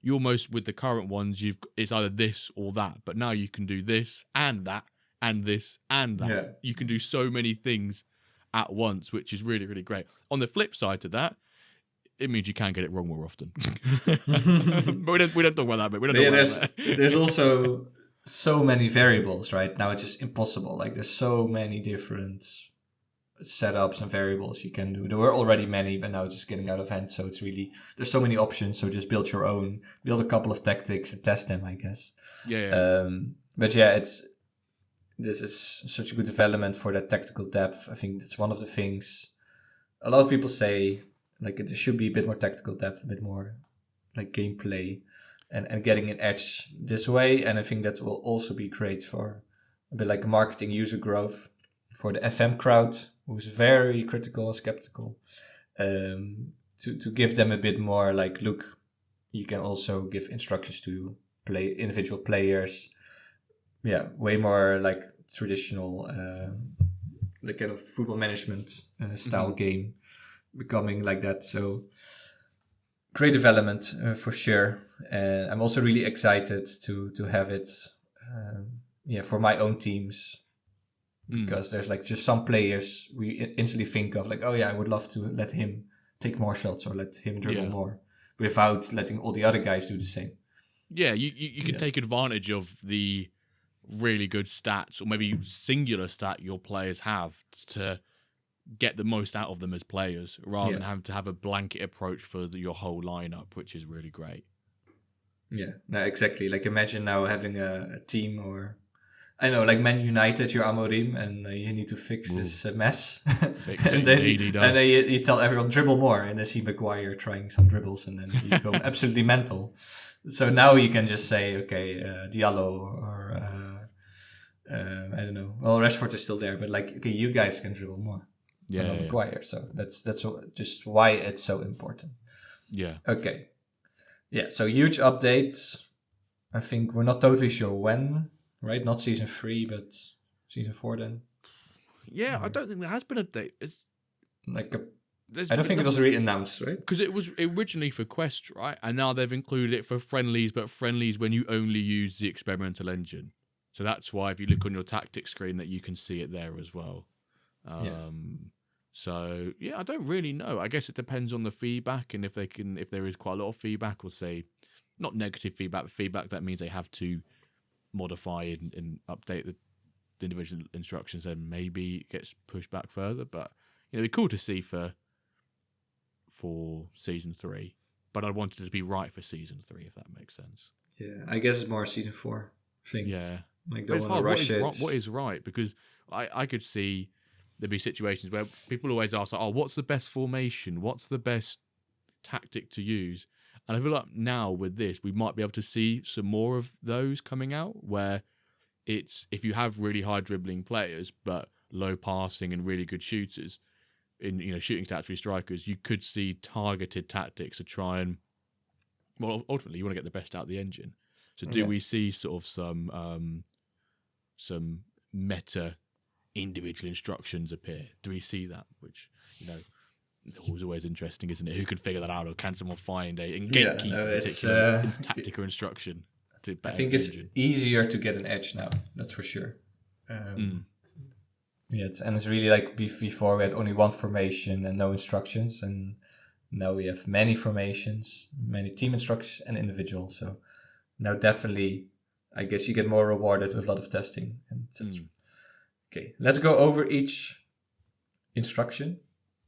[SPEAKER 1] You almost, with the current ones, it's either this or that, but now you can do this and that and this and that. Yeah. You can do so many things at once, which is really, really great. On the flip side to that, it means you can get it wrong more often. But we don't talk about that, but
[SPEAKER 2] there's also so many variables, right? Now it's just impossible. Like, there's so many different setups and variables you can do. There were already many, but now it's just getting out of hand. So it's really, there's so many options. So just build your own, build a couple of tactics and test them, I guess.
[SPEAKER 1] Yeah.
[SPEAKER 2] But yeah, this is such a good development for that tactical depth. I think that's one of the things a lot of people say, like, there should be a bit more tactical depth, a bit more like gameplay and getting an edge this way. And I think that will also be great for a bit like marketing user growth for the FM crowd, who's very critical and skeptical, to give them a bit more like, look, you can also give instructions to play individual players. Yeah, way more like traditional, like kind of football management style game, becoming like that. So great development for sure. And I'm also really excited to have it, for my own teams. Because there's like just some players we instantly think of, like, oh yeah, I would love to let him take more shots or let him dribble more, without letting all the other guys do the same.
[SPEAKER 1] Yeah, you can take advantage of the really good stats, or maybe singular stat your players have, to get the most out of them as players, rather than having to have a blanket approach for your whole lineup, which is really great.
[SPEAKER 2] Yeah, no, exactly. Like imagine now having a team, or I know, like Man United, you're Amorim, and you need to fix this mess. And then you tell everyone dribble more, and then see Maguire trying some dribbles, and then you go absolutely mental. So now you can just say, okay, Diallo, or I don't know. Well, Rashford is still there, but like, okay, you guys can dribble more. Maguire. So that's just why it's so important.
[SPEAKER 1] Yeah.
[SPEAKER 2] Okay. Yeah. So huge updates. I think we're not totally sure when. Right, not season 3, but season 4 then.
[SPEAKER 1] Yeah, I don't think there has been a date. It's
[SPEAKER 2] like I don't think it was really announced, right?
[SPEAKER 1] Because it was originally for Quest, right? And now they've included it for friendlies, but friendlies when you only use the experimental engine. So that's why if you look on your tactics screen, that you can see it there as well.
[SPEAKER 2] Yes.
[SPEAKER 1] So yeah, I don't really know. I guess it depends on the feedback, and if there is quite a lot of feedback, or say not negative feedback, but feedback that means they have to modify and update the individual instructions, then maybe it gets pushed back further. But it'd be cool to see for season 3. But I wanted it to be right for season 3, if that makes sense.
[SPEAKER 2] Yeah, I guess it's more season 4 thing.
[SPEAKER 1] Yeah,
[SPEAKER 2] like don't want to rush it.
[SPEAKER 1] What is right? Because I could see there'd be situations where people always ask, like, oh, what's the best formation? What's the best tactic to use? And I feel like now with this, we might be able to see some more of those coming out, where it's, if you have really high dribbling players but low passing and really good shooters in shooting stats for strikers, you could see targeted tactics to try and, well, ultimately you want to get the best out of the engine. So do we see sort of some meta individual instructions appear? Do we see that? Which it's always interesting, isn't it? Who could figure that out, or can someone find a particular tactical instruction to better?
[SPEAKER 2] I think it's easier to get an edge now. That's for sure. Yeah, it's really like before we had only one formation and no instructions, and now we have many formations, many team instructions, and individual. So now definitely, I guess you get more rewarded with a lot of testing. And okay, let's go over each instruction.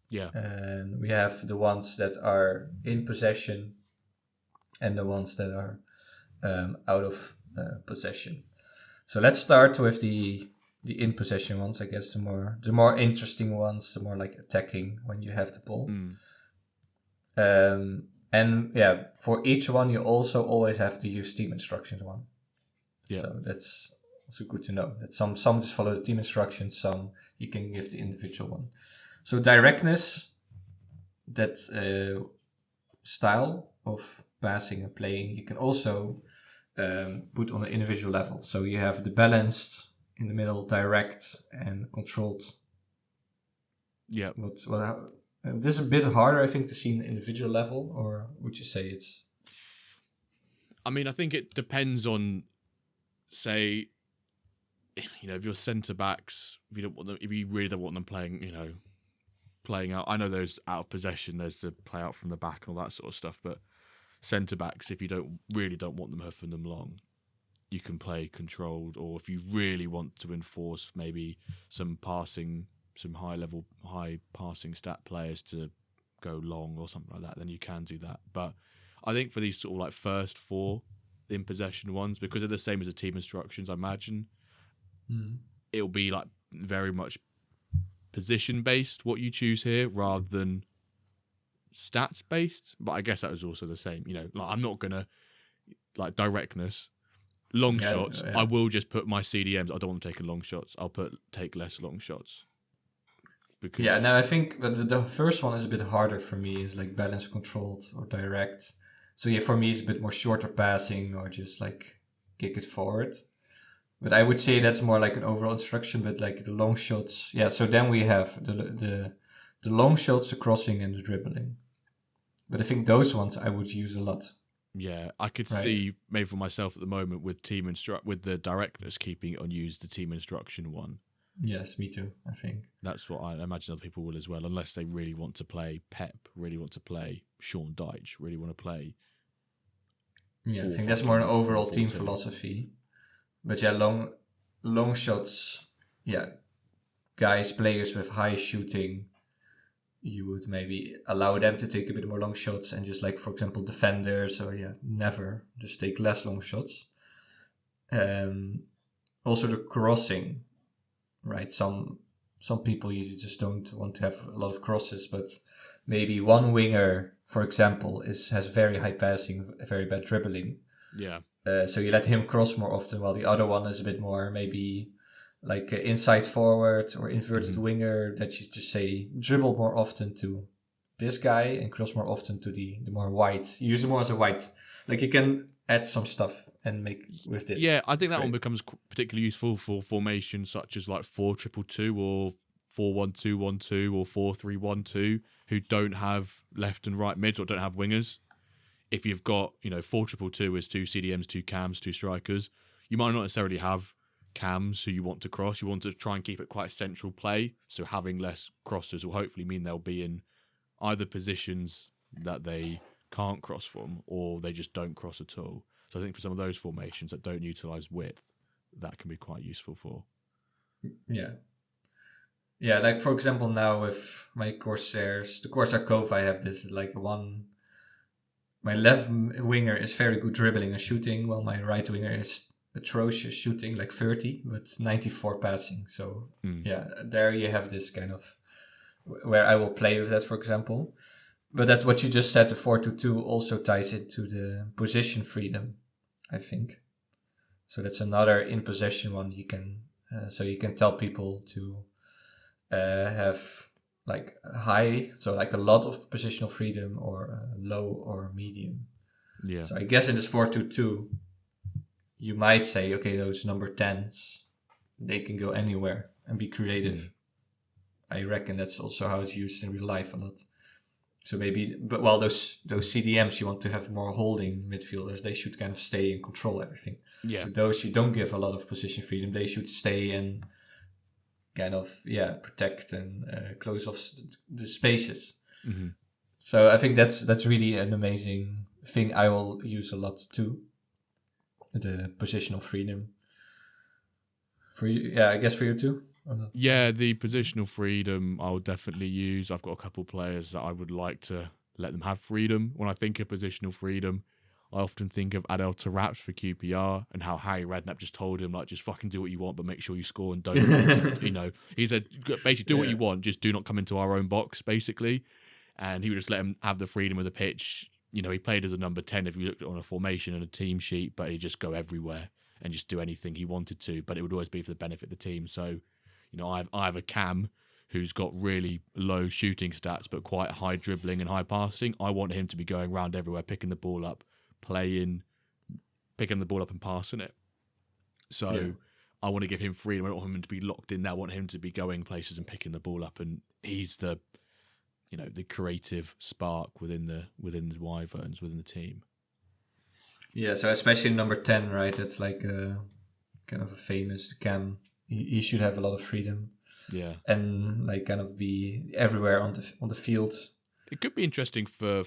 [SPEAKER 1] Yeah.
[SPEAKER 2] And we have the ones that are in possession and the ones that are out of possession. So let's start with the in possession ones. I guess the more interesting ones, the more like attacking when you have the ball. And yeah, for each one you also always have to use team instructions one. Yeah. So that's also good to know that some just follow the team instructions, some you can give the individual one. So directness, that style of passing and playing, you can also put on an individual level. So you have the balanced in the middle, direct, and controlled.
[SPEAKER 1] Yeah.
[SPEAKER 2] This is a bit harder, I think, to see in the individual level, or would you say it's?
[SPEAKER 1] I mean, I think it depends on, say, if your centre backs, if you really don't want them playing out. I know there's out of possession, there's the play out from the back and all that sort of stuff, but centre backs, if you don't want them huffing them long, you can play controlled. Or if you really want to enforce maybe some high passing stat players to go long or something like that, then you can do that. But I think for these sort of like first 4 in possession ones, because they're the same as the team instructions, I imagine it'll be like very much position based what you choose here rather than stats based. But I guess that was also the same. Like I'm not gonna like directness, long shots. Yeah. I will just put my CDMs. I don't want to take long shots. I'll take less long shots. Because
[SPEAKER 2] I think the first one is a bit harder for me. Is like balance, controlled, or direct. So yeah, for me it's a bit more shorter passing or just like kick it forward. But I would say that's more like an overall instruction. But like the long shots, so then we have the long shots, the crossing, and the dribbling. But I think those ones I would use a lot.
[SPEAKER 1] Yeah, I could
[SPEAKER 2] Right.
[SPEAKER 1] see maybe for myself at the moment with with the directness keeping it unused, the team instruction one.
[SPEAKER 2] Yes, me too, I think.
[SPEAKER 1] That's what I imagine other people will as well, unless they really want to play Pep, really want to play Sean Dyche, really want to play.
[SPEAKER 2] Yeah, I think that's more an
[SPEAKER 1] 4-5-2,
[SPEAKER 2] overall team
[SPEAKER 1] 4-4-2.
[SPEAKER 2] philosophy. But yeah, long shots, yeah, players with high shooting, you would maybe allow them to take a bit more long shots, and just like, for example, defenders, or never just take less long shots. Also the crossing, right? Some people, you just don't want to have a lot of crosses, but maybe one winger, for example, has very high passing, very bad dribbling.
[SPEAKER 1] Yeah.
[SPEAKER 2] So you let him cross more often, while the other one is a bit more maybe like inside forward or inverted winger, that you just say dribble more often to this guy and cross more often to the more wide. You use it more as a wide. Like, you can add some stuff and make with this.
[SPEAKER 1] Yeah, I think
[SPEAKER 2] It's
[SPEAKER 1] that one
[SPEAKER 2] great.
[SPEAKER 1] becomes particularly useful for formations such as like 4-2-2 or 4-1-2-1-2 or 4-3-1-2, who don't have left and right mids or don't have wingers. If you've got, 4-2-2 is 2 CDMs, 2 cams, 2 strikers, you might not necessarily have cams who you want to cross. You want to try and keep it quite central play. So having less crosses will hopefully mean they'll be in either positions that they can't cross from, or they just don't cross at all. So I think for some of those formations that don't utilize width, that can be quite useful for.
[SPEAKER 2] Yeah. Yeah, like for example, now with my Corsairs, the Corsair Cove, I have this like my left winger is very good dribbling and shooting, while my right winger is atrocious shooting, like 30, but 94 passing. So yeah, there you have this kind of where I will play with that, for example. But that's what you just said, the 4-2-2 also ties into the position freedom, I think. So that's another in possession one. You can so you can tell people to have like high, so like a lot of positional freedom, or low or medium.
[SPEAKER 1] Yeah.
[SPEAKER 2] So I guess in this 4-2-2, you might say, okay, those number 10s, they can go anywhere and be creative. I reckon that's also how it's used in real life a lot. So maybe, but while those CDMs, you want to have more holding midfielders, they should kind of stay and control everything.
[SPEAKER 1] Yeah.
[SPEAKER 2] So those you don't give a lot of position freedom, they should stay and kind of protect and close off the spaces.
[SPEAKER 1] Mm-hmm.
[SPEAKER 2] So I think that's really an amazing thing. I will use a lot too, the positional freedom. For you, I guess for you too.
[SPEAKER 1] Yeah, the positional freedom I'll definitely use. I've got a couple players that I would like to let them have freedom. When I think of positional freedom, I often think of Adel Tarapt for QPR and how Harry Redknapp just told him, like, just fucking do what you want, but make sure you score and don't, he said, basically, do what you want, just do not come into our own box, basically. And he would just let him have the freedom of the pitch. He played as a number 10 if you looked on a formation and a team sheet, but he'd just go everywhere and just do anything he wanted to, but it would always be for the benefit of the team. So, I have a Cam who's got really low shooting stats, but quite high dribbling and high passing. I want him to be going around everywhere, picking the ball up, picking the ball up and passing it. So I want to give him freedom. I don't want him to be locked in there. I want him to be going places and picking the ball up. And he's the creative spark within the Wyverns, within the team.
[SPEAKER 2] Yeah, so especially number 10, right? That's like kind of a famous Cam. He should have a lot of freedom.
[SPEAKER 1] Yeah.
[SPEAKER 2] And like kind of be everywhere on the field.
[SPEAKER 1] It could be interesting for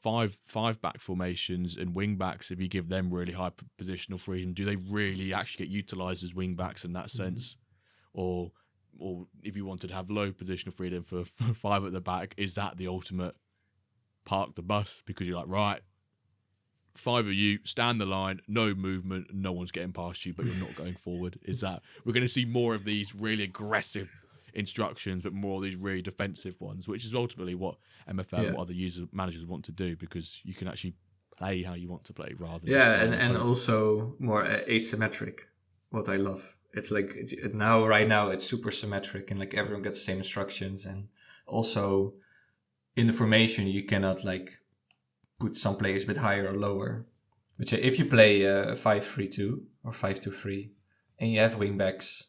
[SPEAKER 1] five back formations and wing backs if you give them really high positional freedom. Do they really actually get utilised as wing backs in that sense? Or if you wanted to have low positional freedom for 5 at the back, is that the ultimate park the bus? Because you're like, right, 5 of you, stand the line, no movement, no one's getting past you, but you're not going forward. Is that we're going to see more of these really aggressive instructions, but more of these really defensive ones, which is ultimately what MFL or other managers want to do, because you can actually play how you want to play rather than
[SPEAKER 2] and also more asymmetric, what I love. It's like right now it's super symmetric, and like everyone gets the same instructions, and also in the formation you cannot like put some players a bit higher or lower. Which if you play 5-3-2 or 5-2-3 and you have wingbacks,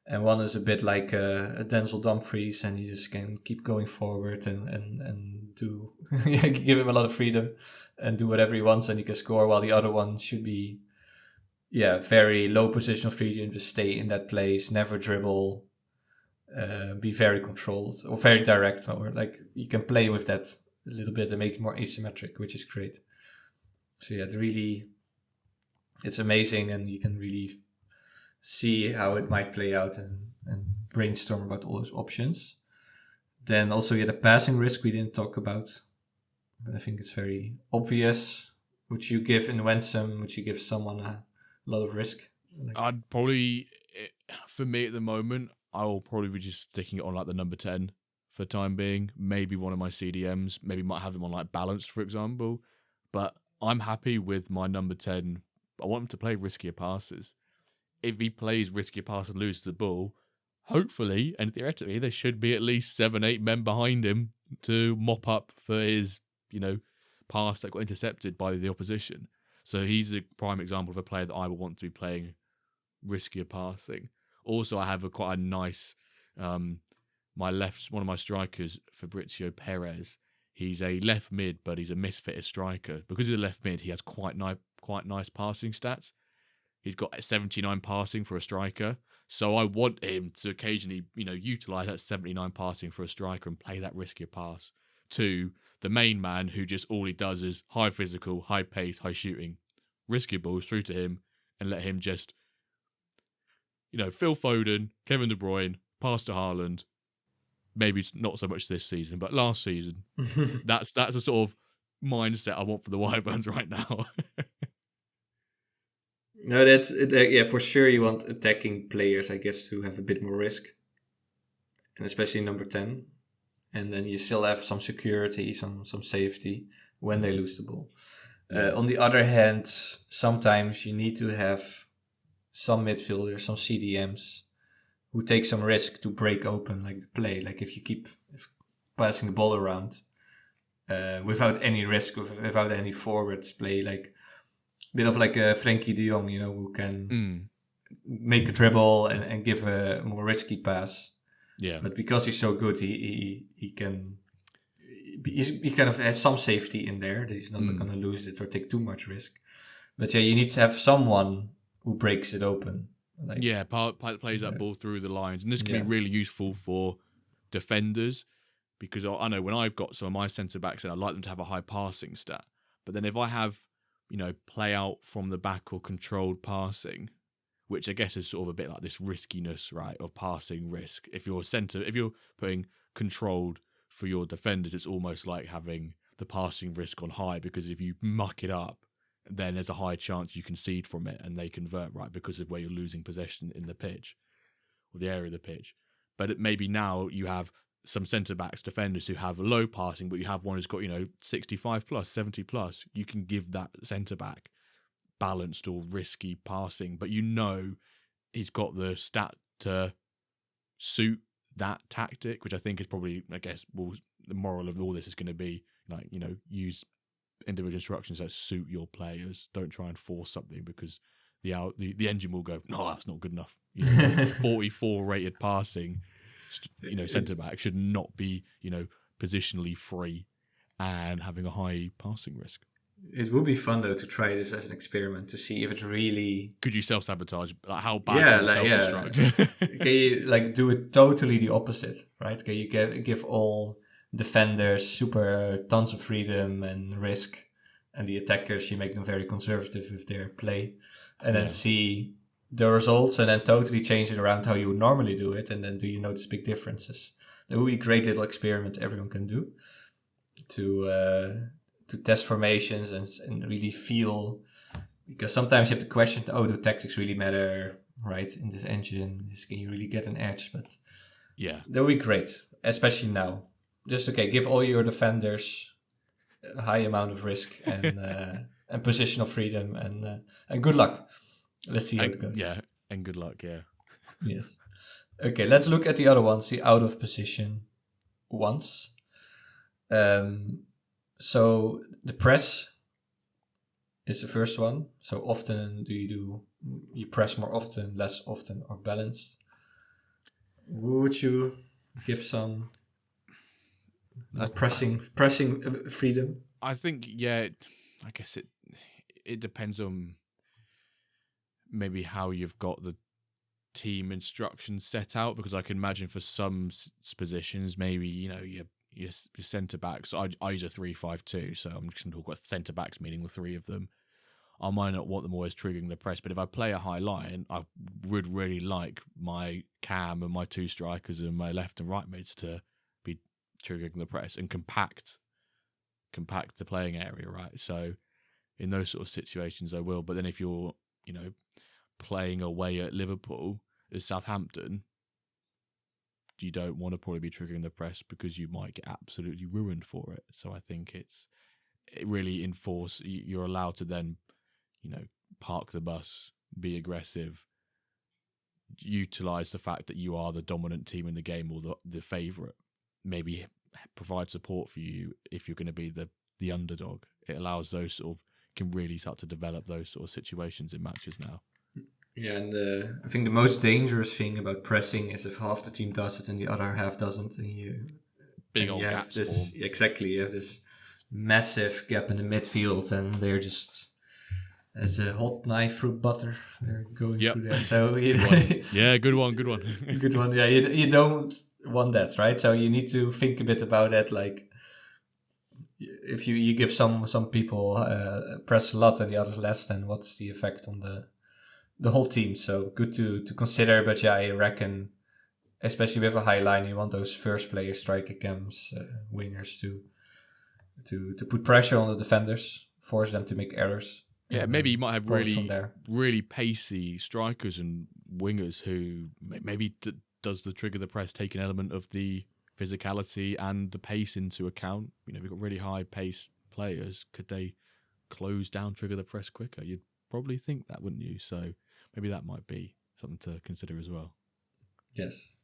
[SPEAKER 2] and one is a bit like a Denzel Dumfries, and you just can keep going forward and do give him a lot of freedom and do whatever he wants, and he can score. While the other one should be very low positional freedom, just stay in that place, never dribble, be very controlled or very direct, or like you can play with that a little bit and make it more asymmetric, which is great. So it's amazing, and you can really see how it might play out and brainstorm about all those options. Then also the passing risk we didn't talk about, but I think it's very obvious. Would you give in Winsome? Would you give someone a lot of risk?
[SPEAKER 1] I'd probably, for me at the moment, I'll probably be just sticking it on like the number 10 for the time being. Maybe one of my CDMs, maybe might have them on like balanced, for example. But I'm happy with my number 10. I want him to play riskier passes. If he plays riskier pass and loses the ball, hopefully and theoretically there should be at least 7-8 men behind him to mop up for his, pass that got intercepted by the opposition. So he's a prime example of a player that I would want to be playing riskier passing. Also, I have quite a nice, one of my strikers, Fabrizio Perez. He's a left mid, but he's a misfit as striker. Because he's a left mid, he has quite nice passing stats. He's got 79 passing for a striker. So I want him to occasionally, utilise that 79 passing for a striker and play that riskier pass to the main man who just all he does is high physical, high pace, high shooting, riskier balls through to him and let him just, Phil Foden, Kevin De Bruyne, pass to Haaland. Maybe not so much this season, but last season. That's a sort of mindset I want for the Wyverns right now.
[SPEAKER 2] No, that's for sure. You want attacking players, I guess, to have a bit more risk, and especially number 10. And then you still have some security, some safety when they lose the ball. On the other hand, sometimes you need to have some midfielders, some CDMs, who take some risk to break open like the play. Like if you keep passing the ball around without any risk, without any forwards play, like a bit of like a Frenkie de Jong, who can make a dribble and give a more risky pass.
[SPEAKER 1] Yeah.
[SPEAKER 2] But because he's so good, he kind of has some safety in there that he's not going to lose it or take too much risk. But you need to have someone who breaks it open.
[SPEAKER 1] Plays that ball through the lines. And this can be really useful for defenders because I know when I've got some of my centre-backs and I like them to have a high passing stat. But then if I have, play out from the back or controlled passing, which I guess is sort of a bit like this riskiness, right, of passing risk. If you're putting controlled for your defenders, it's almost like having the passing risk on high because if you muck it up, then there's a high chance you concede from it and they convert, right, because of where you're losing possession in the pitch or the area of the pitch. But maybe now you have some centre-backs, defenders who have low passing, but you have one who's got, 65 plus, 70 plus. You can give that centre-back balanced or risky passing, but he's got the stat to suit that tactic, which I think is probably, the moral of all this is going to be like, use individual instructions that suit your players. Don't try and force something because the engine will go, no, that's not good enough. 44 rated passing, centre back should not be, positionally free and having a high passing risk.
[SPEAKER 2] It would be fun though to try this as an experiment to see if it's really.
[SPEAKER 1] Could you self-sabotage? Like how bad can you self-destruct?
[SPEAKER 2] Can you do it totally the opposite, right? Can you give all defenders super tons of freedom and risk, and the attackers you make them very conservative with their play, and then see the results, and then totally change it around how you would normally do it, and then do you notice big differences? That would be a great little experiment everyone can do to test formations and really feel, because sometimes you have to question, do tactics really matter, right? In this engine, can you really get an edge? But that would be great, especially now. Just give all your defenders a high amount of risk and positional freedom and good luck. Let's see how it goes.
[SPEAKER 1] Yeah, and good luck. Yeah.
[SPEAKER 2] Yes. Okay, let's look at the other ones, the out of position ones. So the press is the first one. So often do you press more often, less often, or balanced? Would you give some
[SPEAKER 1] I,
[SPEAKER 2] pressing freedom?
[SPEAKER 1] I think I guess it depends on maybe how you've got the team instructions set out, because I can imagine for some positions, maybe your centre backs. I use a 3-5-2, so I'm just going to talk about centre backs, meaning the three of them. I might not want them always triggering the press, but if I play a high line, I would really like my cam and my two strikers and my left and right mids to be triggering the press and compact the playing area, right? So in those sort of situations, I will. But then if you're, playing away at Liverpool as Southampton, you don't want to probably be triggering the press because you might get absolutely ruined for it. So I think it really you're allowed to then, park the bus, be aggressive, utilize the fact that you are the dominant team in the game or the favourite, maybe provide support for you if you're going to be the underdog. It allows those can really start to develop those sort of situations in matches now.
[SPEAKER 2] Yeah, and I think the most dangerous thing about pressing is if half the team does it and the other half doesn't, and you have this form. Exactly, you have this massive gap in the midfield, and they're just as a hot knife through butter. They're going through there. So
[SPEAKER 1] good one.
[SPEAKER 2] Good one. Yeah, you don't want that, right? So you need to think a bit about that. Like if you give some people press a lot and the others less, then what's the effect on the whole team? So good to consider. But yeah, I reckon, especially with a high line, you want those first player striker cams, wingers to put pressure on the defenders, force them to make errors.
[SPEAKER 1] Yeah, maybe you might have really pacey strikers and wingers who maybe does the trigger the press take an element of the physicality and the pace into account. We've got really high pace players. Could they close down, trigger the press quicker? You'd probably think that, wouldn't you? So maybe that might be something to consider as well.
[SPEAKER 2] Yes.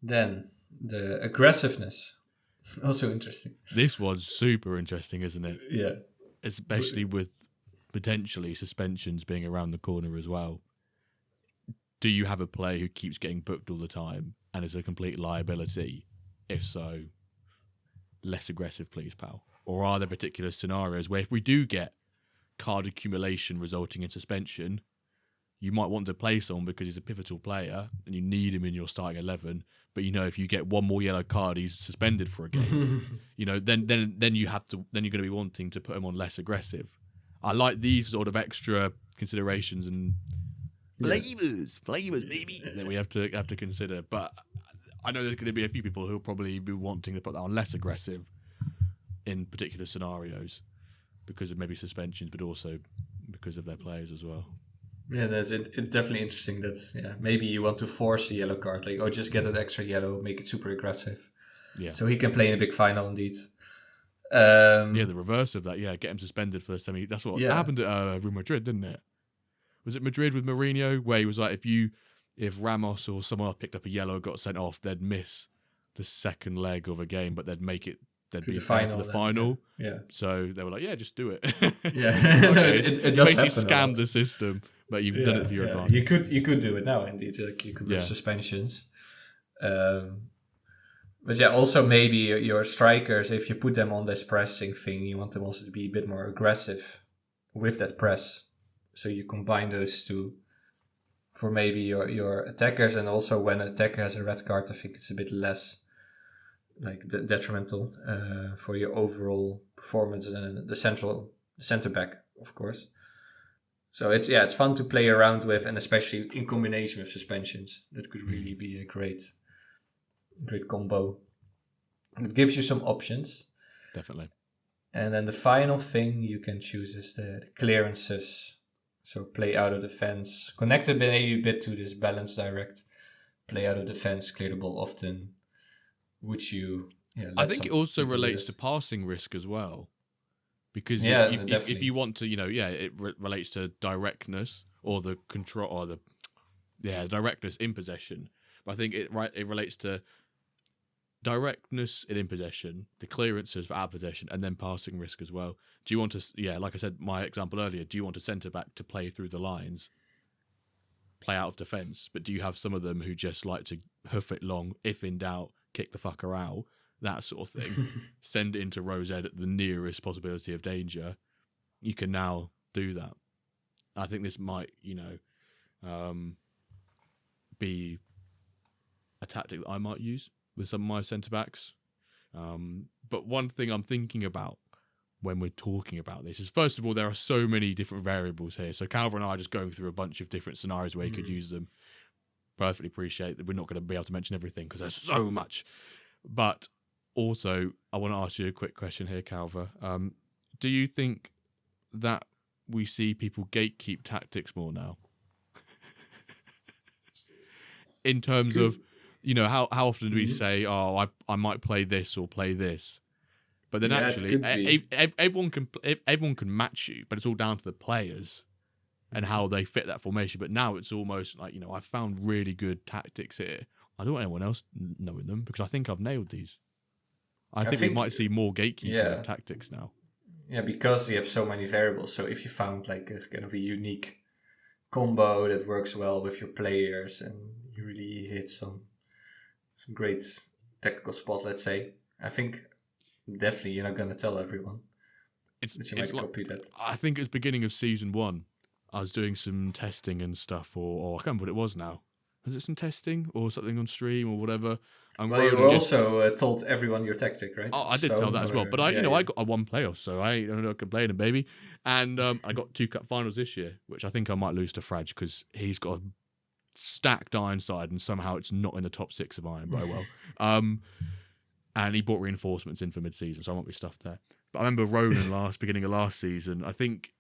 [SPEAKER 2] Then the aggressiveness. Also interesting.
[SPEAKER 1] This one's super interesting, isn't it?
[SPEAKER 2] Yeah.
[SPEAKER 1] Especially with potentially suspensions being around the corner as well. Do you have a player who keeps getting booked all the time and is a complete liability? If so, less aggressive, please, pal. Or are there particular scenarios where if we do get card accumulation resulting in suspension, you might want to play someone because he's a pivotal player and you need him in your starting 11, but if you get one more yellow card, he's suspended for a game. Then you're going to be wanting to put him on less aggressive. I like these sort of extra considerations and flavors, maybe, that we have to consider. But I know there's going to be a few people who'll probably be wanting to put that on less aggressive in particular scenarios because of maybe suspensions, but also because of their players as well.
[SPEAKER 2] Yeah, it's definitely interesting that maybe you want to force a yellow card, like just get that extra yellow, make it super aggressive.
[SPEAKER 1] Yeah.
[SPEAKER 2] So he can play in a big final indeed.
[SPEAKER 1] The reverse of that. Yeah, get him suspended for the semi. That's what happened at Real Madrid, didn't it? Was it Madrid with Mourinho, where he was like, if Ramos or someone else picked up a yellow, got sent off, they'd miss the second leg of a game, but they'd make it. They'd be fair for the final.
[SPEAKER 2] Yeah.
[SPEAKER 1] So they were like, yeah, just do it.
[SPEAKER 2] Yeah. No, it does happen.
[SPEAKER 1] You scam the system, but you've done it for your advantage.
[SPEAKER 2] You could do it now, indeed. Like you could with suspensions. But yeah, also maybe your strikers, if you put them on this pressing thing, you want them also to be a bit more aggressive with that press. So you combine those two for maybe your attackers, and also when an attacker has a red card, I think it's a bit less detrimental for your overall performance and the center back, of course. So it's fun to play around with, and especially in combination with suspensions, that could really be a great combo. It gives you some options.
[SPEAKER 1] Definitely.
[SPEAKER 2] And then the final thing you can choose is the clearances. So play out of defense, connected maybe a bit to this balance direct. Play out of defense, clear the ball often. Would you?
[SPEAKER 1] I think it also relates to passing risk as well, because if you want to, it relates to directness or the control or the directness in possession. But I think it relates to directness in possession, the clearances for out possession, and then passing risk as well. Do you want to? Yeah, like I said, my example earlier. Do you want a centre back to play through the lines? play out of defence, but do you have some of them who just like to hoof it long, if in doubt, kick the fucker out, that sort of thing, send it into Rose Ed at the nearest possibility of danger, you can now do that. I think this might, be a tactic that I might use with some of my centre-backs. But one thing I'm thinking about when we're talking about this is, first of all, there are so many different variables here. So Calva and I are just going through a bunch of different scenarios where you could use them. Perfectly appreciate that we're not going to be able to mention everything because there's so much. But also, I want to ask you a quick question here, Calva. Do you think that we see people gatekeep tactics more now? In terms of, how often do we say, oh, I might play this or play this? But then actually, everyone can match you, but it's all down to the players and how they fit that formation. But now it's almost like, I found really good tactics here. I don't want anyone else knowing them because I think I've nailed these. I think we might see more gatekeeping of tactics now.
[SPEAKER 2] Yeah, because you have so many variables. So if you found like a kind of a unique combo that works well with your players and you really hit some great tactical spot, let's say, I think definitely you're not going to tell everyone. But you might copy that.
[SPEAKER 1] I think it's beginning of season 1. I was doing some testing and stuff, or I can't remember what it was now. Was it some testing or something on stream or whatever? And
[SPEAKER 2] well, you also told everyone your tactic, right?
[SPEAKER 1] Oh, I did tell that as well. But I got a 1 playoff, so I ain't not complaining, baby. And I got 2 cup finals this year, which I think I might lose to Fraj because he's got a stacked Ironside and somehow it's not in the top 6 of Iron very well. And he brought reinforcements in for mid-season, so I won't be stuffed there. But I remember Ronan beginning of last season, I think,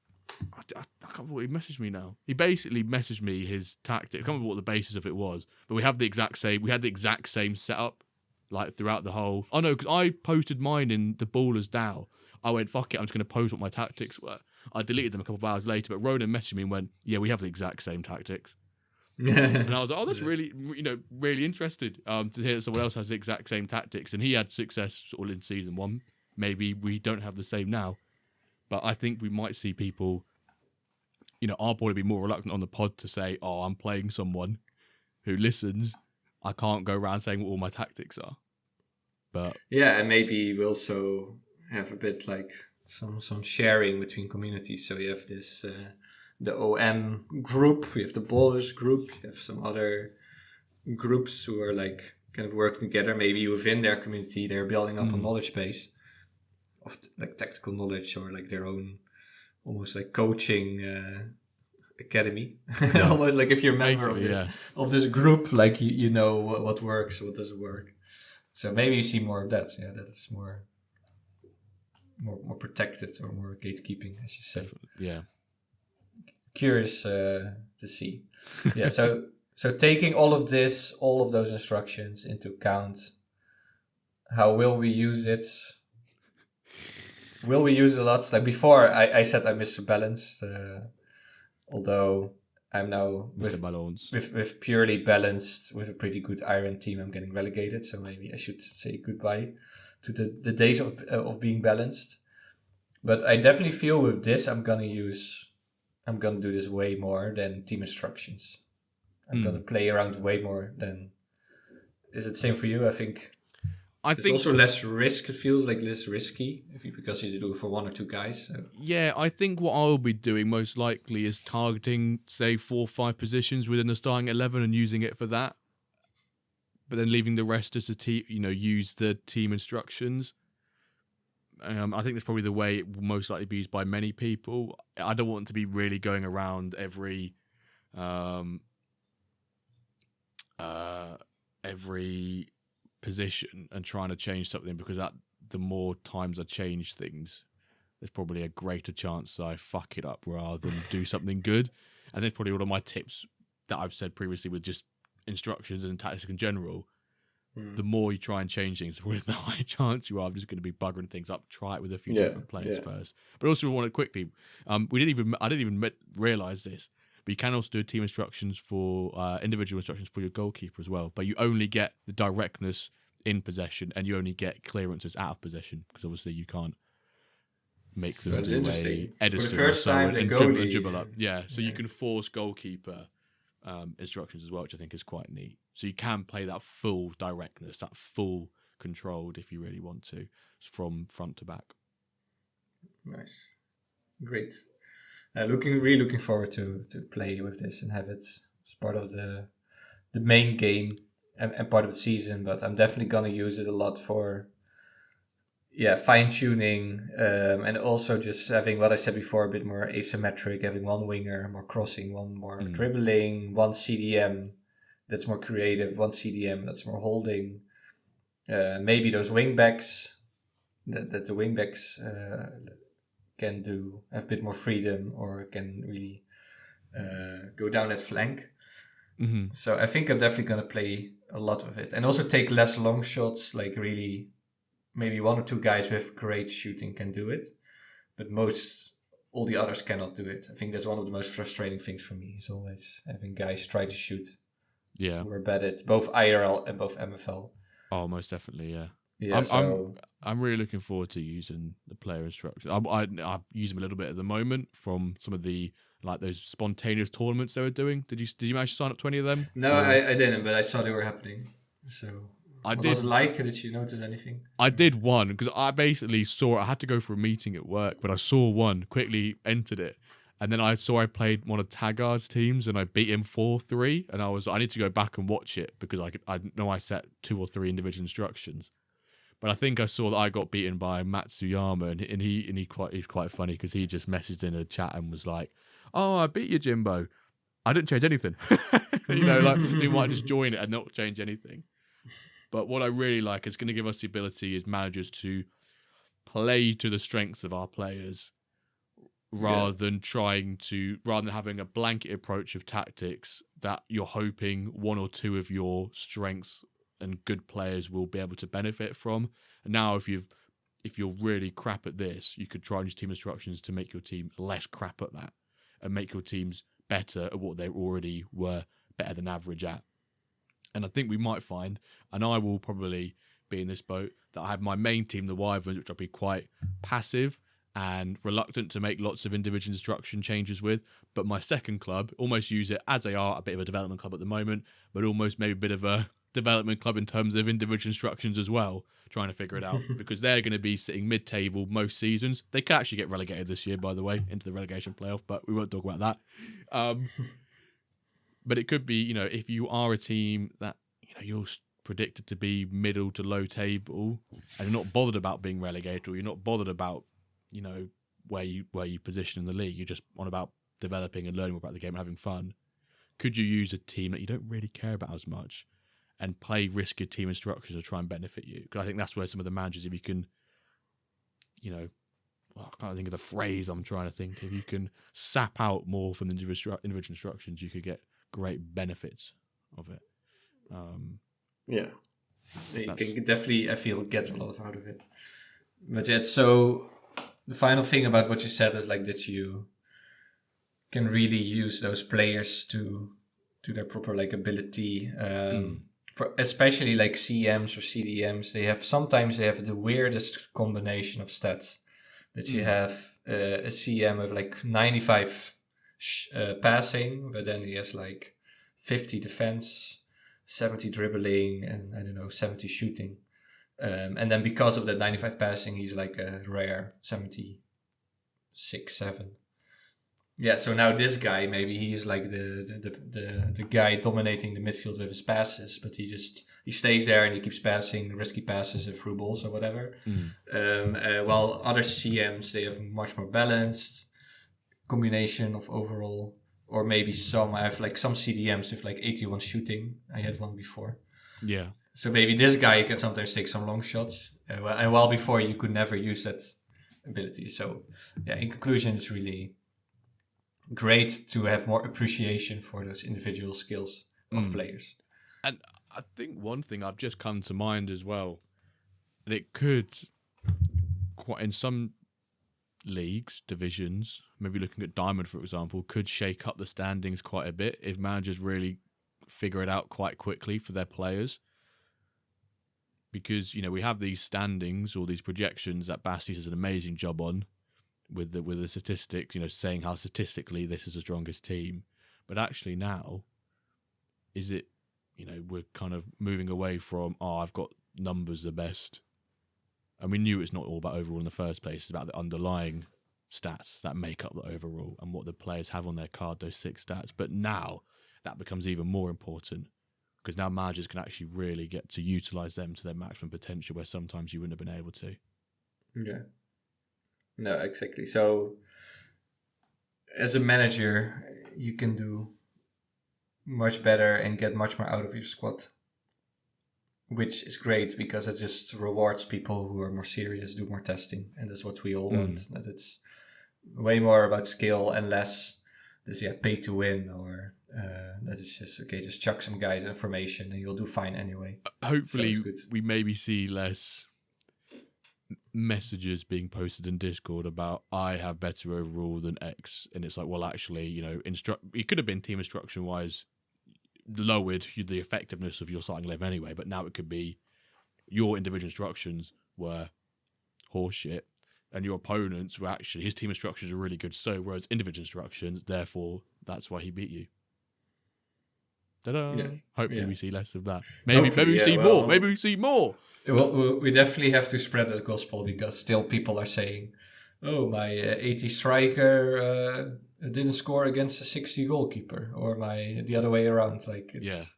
[SPEAKER 1] I can't remember what he messaged me now. He basically messaged me his tactic. I can't remember what the basis of it was, but we had the exact same setup, like throughout the whole. Oh no, because I posted mine in the Ballers DAO. I went, fuck it, I'm just going to post what my tactics were. I deleted them a couple of hours later, but Ronan messaged me and went, yeah, we have the exact same tactics. And I was like, oh, that's really, really interested to hear that someone else has the exact same tactics. And he had success sort of in season 1. Maybe we don't have the same now. But I think we might see people, I'll probably be more reluctant on the pod to say, oh, I'm playing someone who listens. I can't go around saying what all my tactics are. But
[SPEAKER 2] yeah, and maybe we also have a bit like some sharing between communities. So you have this the OM group, we have the Ballers group, you have some other groups who are like kind of working together. Maybe within their community, they're building up a knowledge base of like tactical knowledge or like their own almost like coaching academy. Yeah. Almost like if you're a member of this group, like you know what works, what doesn't work. So maybe you see more of that. Yeah, that it's more protected or more gatekeeping, as you say.
[SPEAKER 1] Yeah.
[SPEAKER 2] Curious to see. Yeah. So taking all of those instructions into account, how will we use it? Will we use a lot? Like before, I said I'm Mr. Balanced, although I'm now with purely balanced, with a pretty good Iron team. I'm getting relegated, so maybe I should say goodbye to the days of being balanced. But I definitely feel with this, I'm gonna do this way more than team instructions. I'm gonna play around way more than. Is it the same for you? I think it's also less risk. It feels like less risky because you do it for 1 or 2 guys. So.
[SPEAKER 1] Yeah, I think what I'll be doing most likely is targeting, say, 4 or 5 positions within the starting 11 and using it for that. But then leaving the rest as a team, use the team instructions. I think that's probably the way it will most likely be used by many people. I don't want to be really going around every position and trying to change something, because the more times I change things, there's probably a greater chance I fuck it up rather than do something good. And that's probably one of my tips that I've said previously with just instructions and tactics in general. The more you try and change things, the higher chance you are just going to be buggering things up. Try it with a few different players first. But also, we want to quickly. I didn't even realize this, but you can also do team instructions for individual instructions for your goalkeeper as well. But you only get the directness in possession, and you only get clearances out of possession, because obviously you can't make them do a Edison for the first time and dribble up. Yeah, so you can force goalkeeper instructions as well, which I think is quite neat. So you can play that full directness, that full controlled, if you really want to, from front to back.
[SPEAKER 2] Nice, great. Really looking forward to play with this and have it as part of the main game and part of the season. But I'm definitely gonna use it a lot for fine tuning, and also just having what I said before, a bit more asymmetric, having one winger more crossing, one more dribbling, one CDM that's more creative, one CDM that's more holding. Maybe those wingbacks that the wingbacks can have a bit more freedom, or can really go down that flank.
[SPEAKER 1] Mm-hmm.
[SPEAKER 2] So I think I'm definitely going to play a lot of it, and also take less long shots. Like really, maybe one or two guys with great shooting can do it, but all the others cannot do it. I think that's one of the most frustrating things for me, is always having guys try to shoot.
[SPEAKER 1] Yeah,
[SPEAKER 2] who are bad at both IRL and both MFL.
[SPEAKER 1] Oh, most definitely, yeah.
[SPEAKER 2] Yeah,
[SPEAKER 1] I'm really looking forward to using the player instructions. I use them a little bit at the moment from some of the those spontaneous tournaments they were doing. Did you manage to sign up to any of them?
[SPEAKER 2] No, I didn't, but I saw they were happening. So what was it like? Did you notice anything?
[SPEAKER 1] I did one because I basically saw. I had to go for a meeting at work, but I saw one, quickly entered it, and then I played one of Taggard's teams and I beat him 4-3. And I need to go back and watch it because I know I set 2 or 3 individual instructions. But I think I saw that I got beaten by Matsuyama, and he's quite funny because he just messaged in a chat and was like, "Oh, I beat you, Jimbo. I didn't change anything." He might just join it and not change anything. But what I really like is going to give us the ability as managers to play to the strengths of our players, rather than having a blanket approach of tactics that you're hoping one or two of your strengths and good players will be able to benefit from. And now if you're really crap at this, you could try and use team instructions to make your team less crap at that and make your teams better at what they already were better than average at. And I think we might find, and I will probably be in this boat, that I have my main team, the Wyverns, which I'll be quite passive and reluctant to make lots of individual instruction changes with. But my second club, almost use it as they are, a bit of a development club at the moment, but almost maybe a bit of a development club in terms of individual instructions as well, trying to figure it out, because they're going to be sitting mid-table most seasons. They could actually get relegated this year, by the way, into the relegation playoff, but we won't talk about that. But it could be, if you are a team that, you're predicted to be middle to low table and you're not bothered about being relegated, or you're not bothered about, where you position in the league, you're just on about developing and learning more about the game and having fun. Could you use a team that you don't really care about as much and play risky team instructions to try and benefit you? Because I think that's where some of the managers, if you can, I can't think of the phrase I'm trying to think. If you can sap out more from the individual instructions, you could get great benefits of it.
[SPEAKER 2] You can definitely, I feel, get a lot out of it. But yet, so the final thing about what you said is that you can really use those players to their proper ability. For especially CMs or CDMs, sometimes they have the weirdest combination of stats. That you have a CM with 95 passing, but then he has 50 defense, 70 dribbling, and I don't know, 70 shooting. And then because of that 95 passing, he's a rare 76, 7. Yeah, so now this guy, maybe he's the guy dominating the midfield with his passes, but he stays there and he keeps passing risky passes and through balls or whatever. While other CMs, they have much more balanced combination of overall, or maybe I have some CDMs with 81 shooting. I had one before.
[SPEAKER 1] Yeah.
[SPEAKER 2] So maybe this guy can sometimes take some long shots, and while before you could never use that ability. So yeah, in conclusion, it's really great to have more appreciation for those individual skills of players.
[SPEAKER 1] And I think one thing I've just come to mind as well, that it could, quite in some leagues, divisions, maybe looking at Diamond, for example, could shake up the standings quite a bit if managers really figure it out quite quickly for their players. Because, we have these standings or these projections that Basti does an amazing job on with the statistics, saying how statistically this is the strongest team. But actually now, is it, we're kind of moving away from, I've got numbers the best. And we knew it's not all about overall in the first place. It's about the underlying stats that make up the overall and what the players have on their card, those 6 stats. But now that becomes even more important because now managers can actually really get to utilise them to their maximum potential where sometimes you wouldn't have been able to.
[SPEAKER 2] Yeah. No, exactly. So as a manager, you can do much better and get much more out of your squad, which is great because it just rewards people who are more serious, do more testing, and that's what we all want. That it's way more about skill and less this pay to win, or that it's just just chuck some guys information and you'll do fine anyway.
[SPEAKER 1] Hopefully, we maybe see less messages being posted in Discord about I have better overall than X, and it's like, well, actually, it could have been team instruction wise lowered the effectiveness of your starting 11 anyway, but now it could be your individual instructions were horseshit and your opponents were actually, his team instructions are really good, so whereas individual instructions, therefore that's why he beat you. Ta-da! Yes. Hopefully we see less of that. Maybe we see more. Maybe we see more.
[SPEAKER 2] Well, we definitely have to spread the gospel because still people are saying, oh, my 80 striker didn't score against a 60 goalkeeper, or the other way around. Like, it's,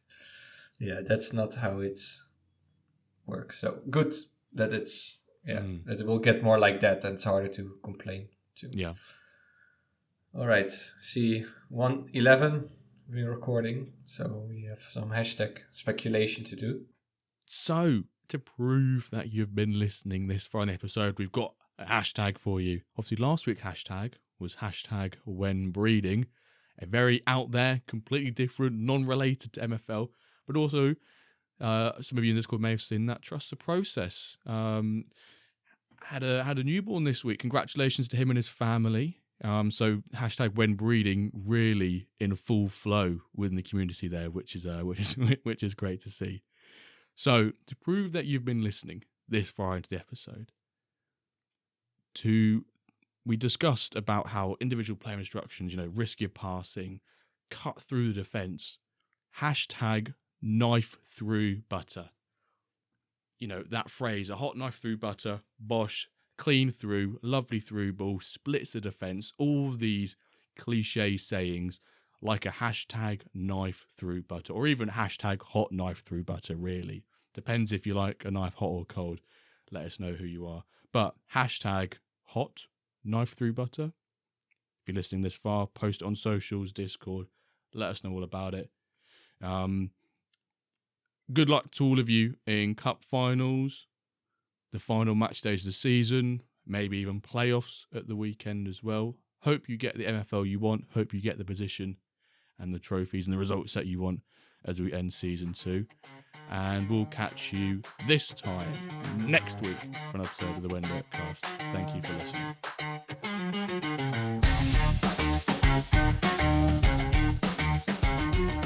[SPEAKER 2] that's not how it works. So good that it's that it will get more like that, and it's harder to complain too.
[SPEAKER 1] Yeah.
[SPEAKER 2] All right. See, 1:11 we're recording, so we have some hashtag speculation to do.
[SPEAKER 1] So to prove that you've been listening this far in the episode, we've got a hashtag for you. Obviously, last week's hashtag was hashtag when breeding, a very out there, completely different, non-related to MFL, but also some of you in Discord may have seen that Trust the Process had a newborn this week. Congratulations to him and his family. So hashtag when breeding really in full flow within the community there, which is great to see. So to prove that you've been listening this far into the episode, we discussed about how individual player instructions, risk your passing, cut through the defense, hashtag knife through butter. That phrase, a hot knife through butter, bosh, clean through, lovely through ball, splits the defense, all these cliche sayings like a hashtag knife through butter, or even hashtag hot knife through butter, really. Depends if you like a knife hot or cold. Let us know who you are. But hashtag hot knife through butter. If you're listening this far, post it on socials, Discord. Let us know all about it. Good luck to all of you in cup finals, the final match days of the season, maybe even playoffs at the weekend as well. Hope you get the MFL you want. Hope you get the position and the trophies and the results that you want as we end season 2. And we'll catch you this time next week for another episode of the WenDirk Cast. Thank you for listening.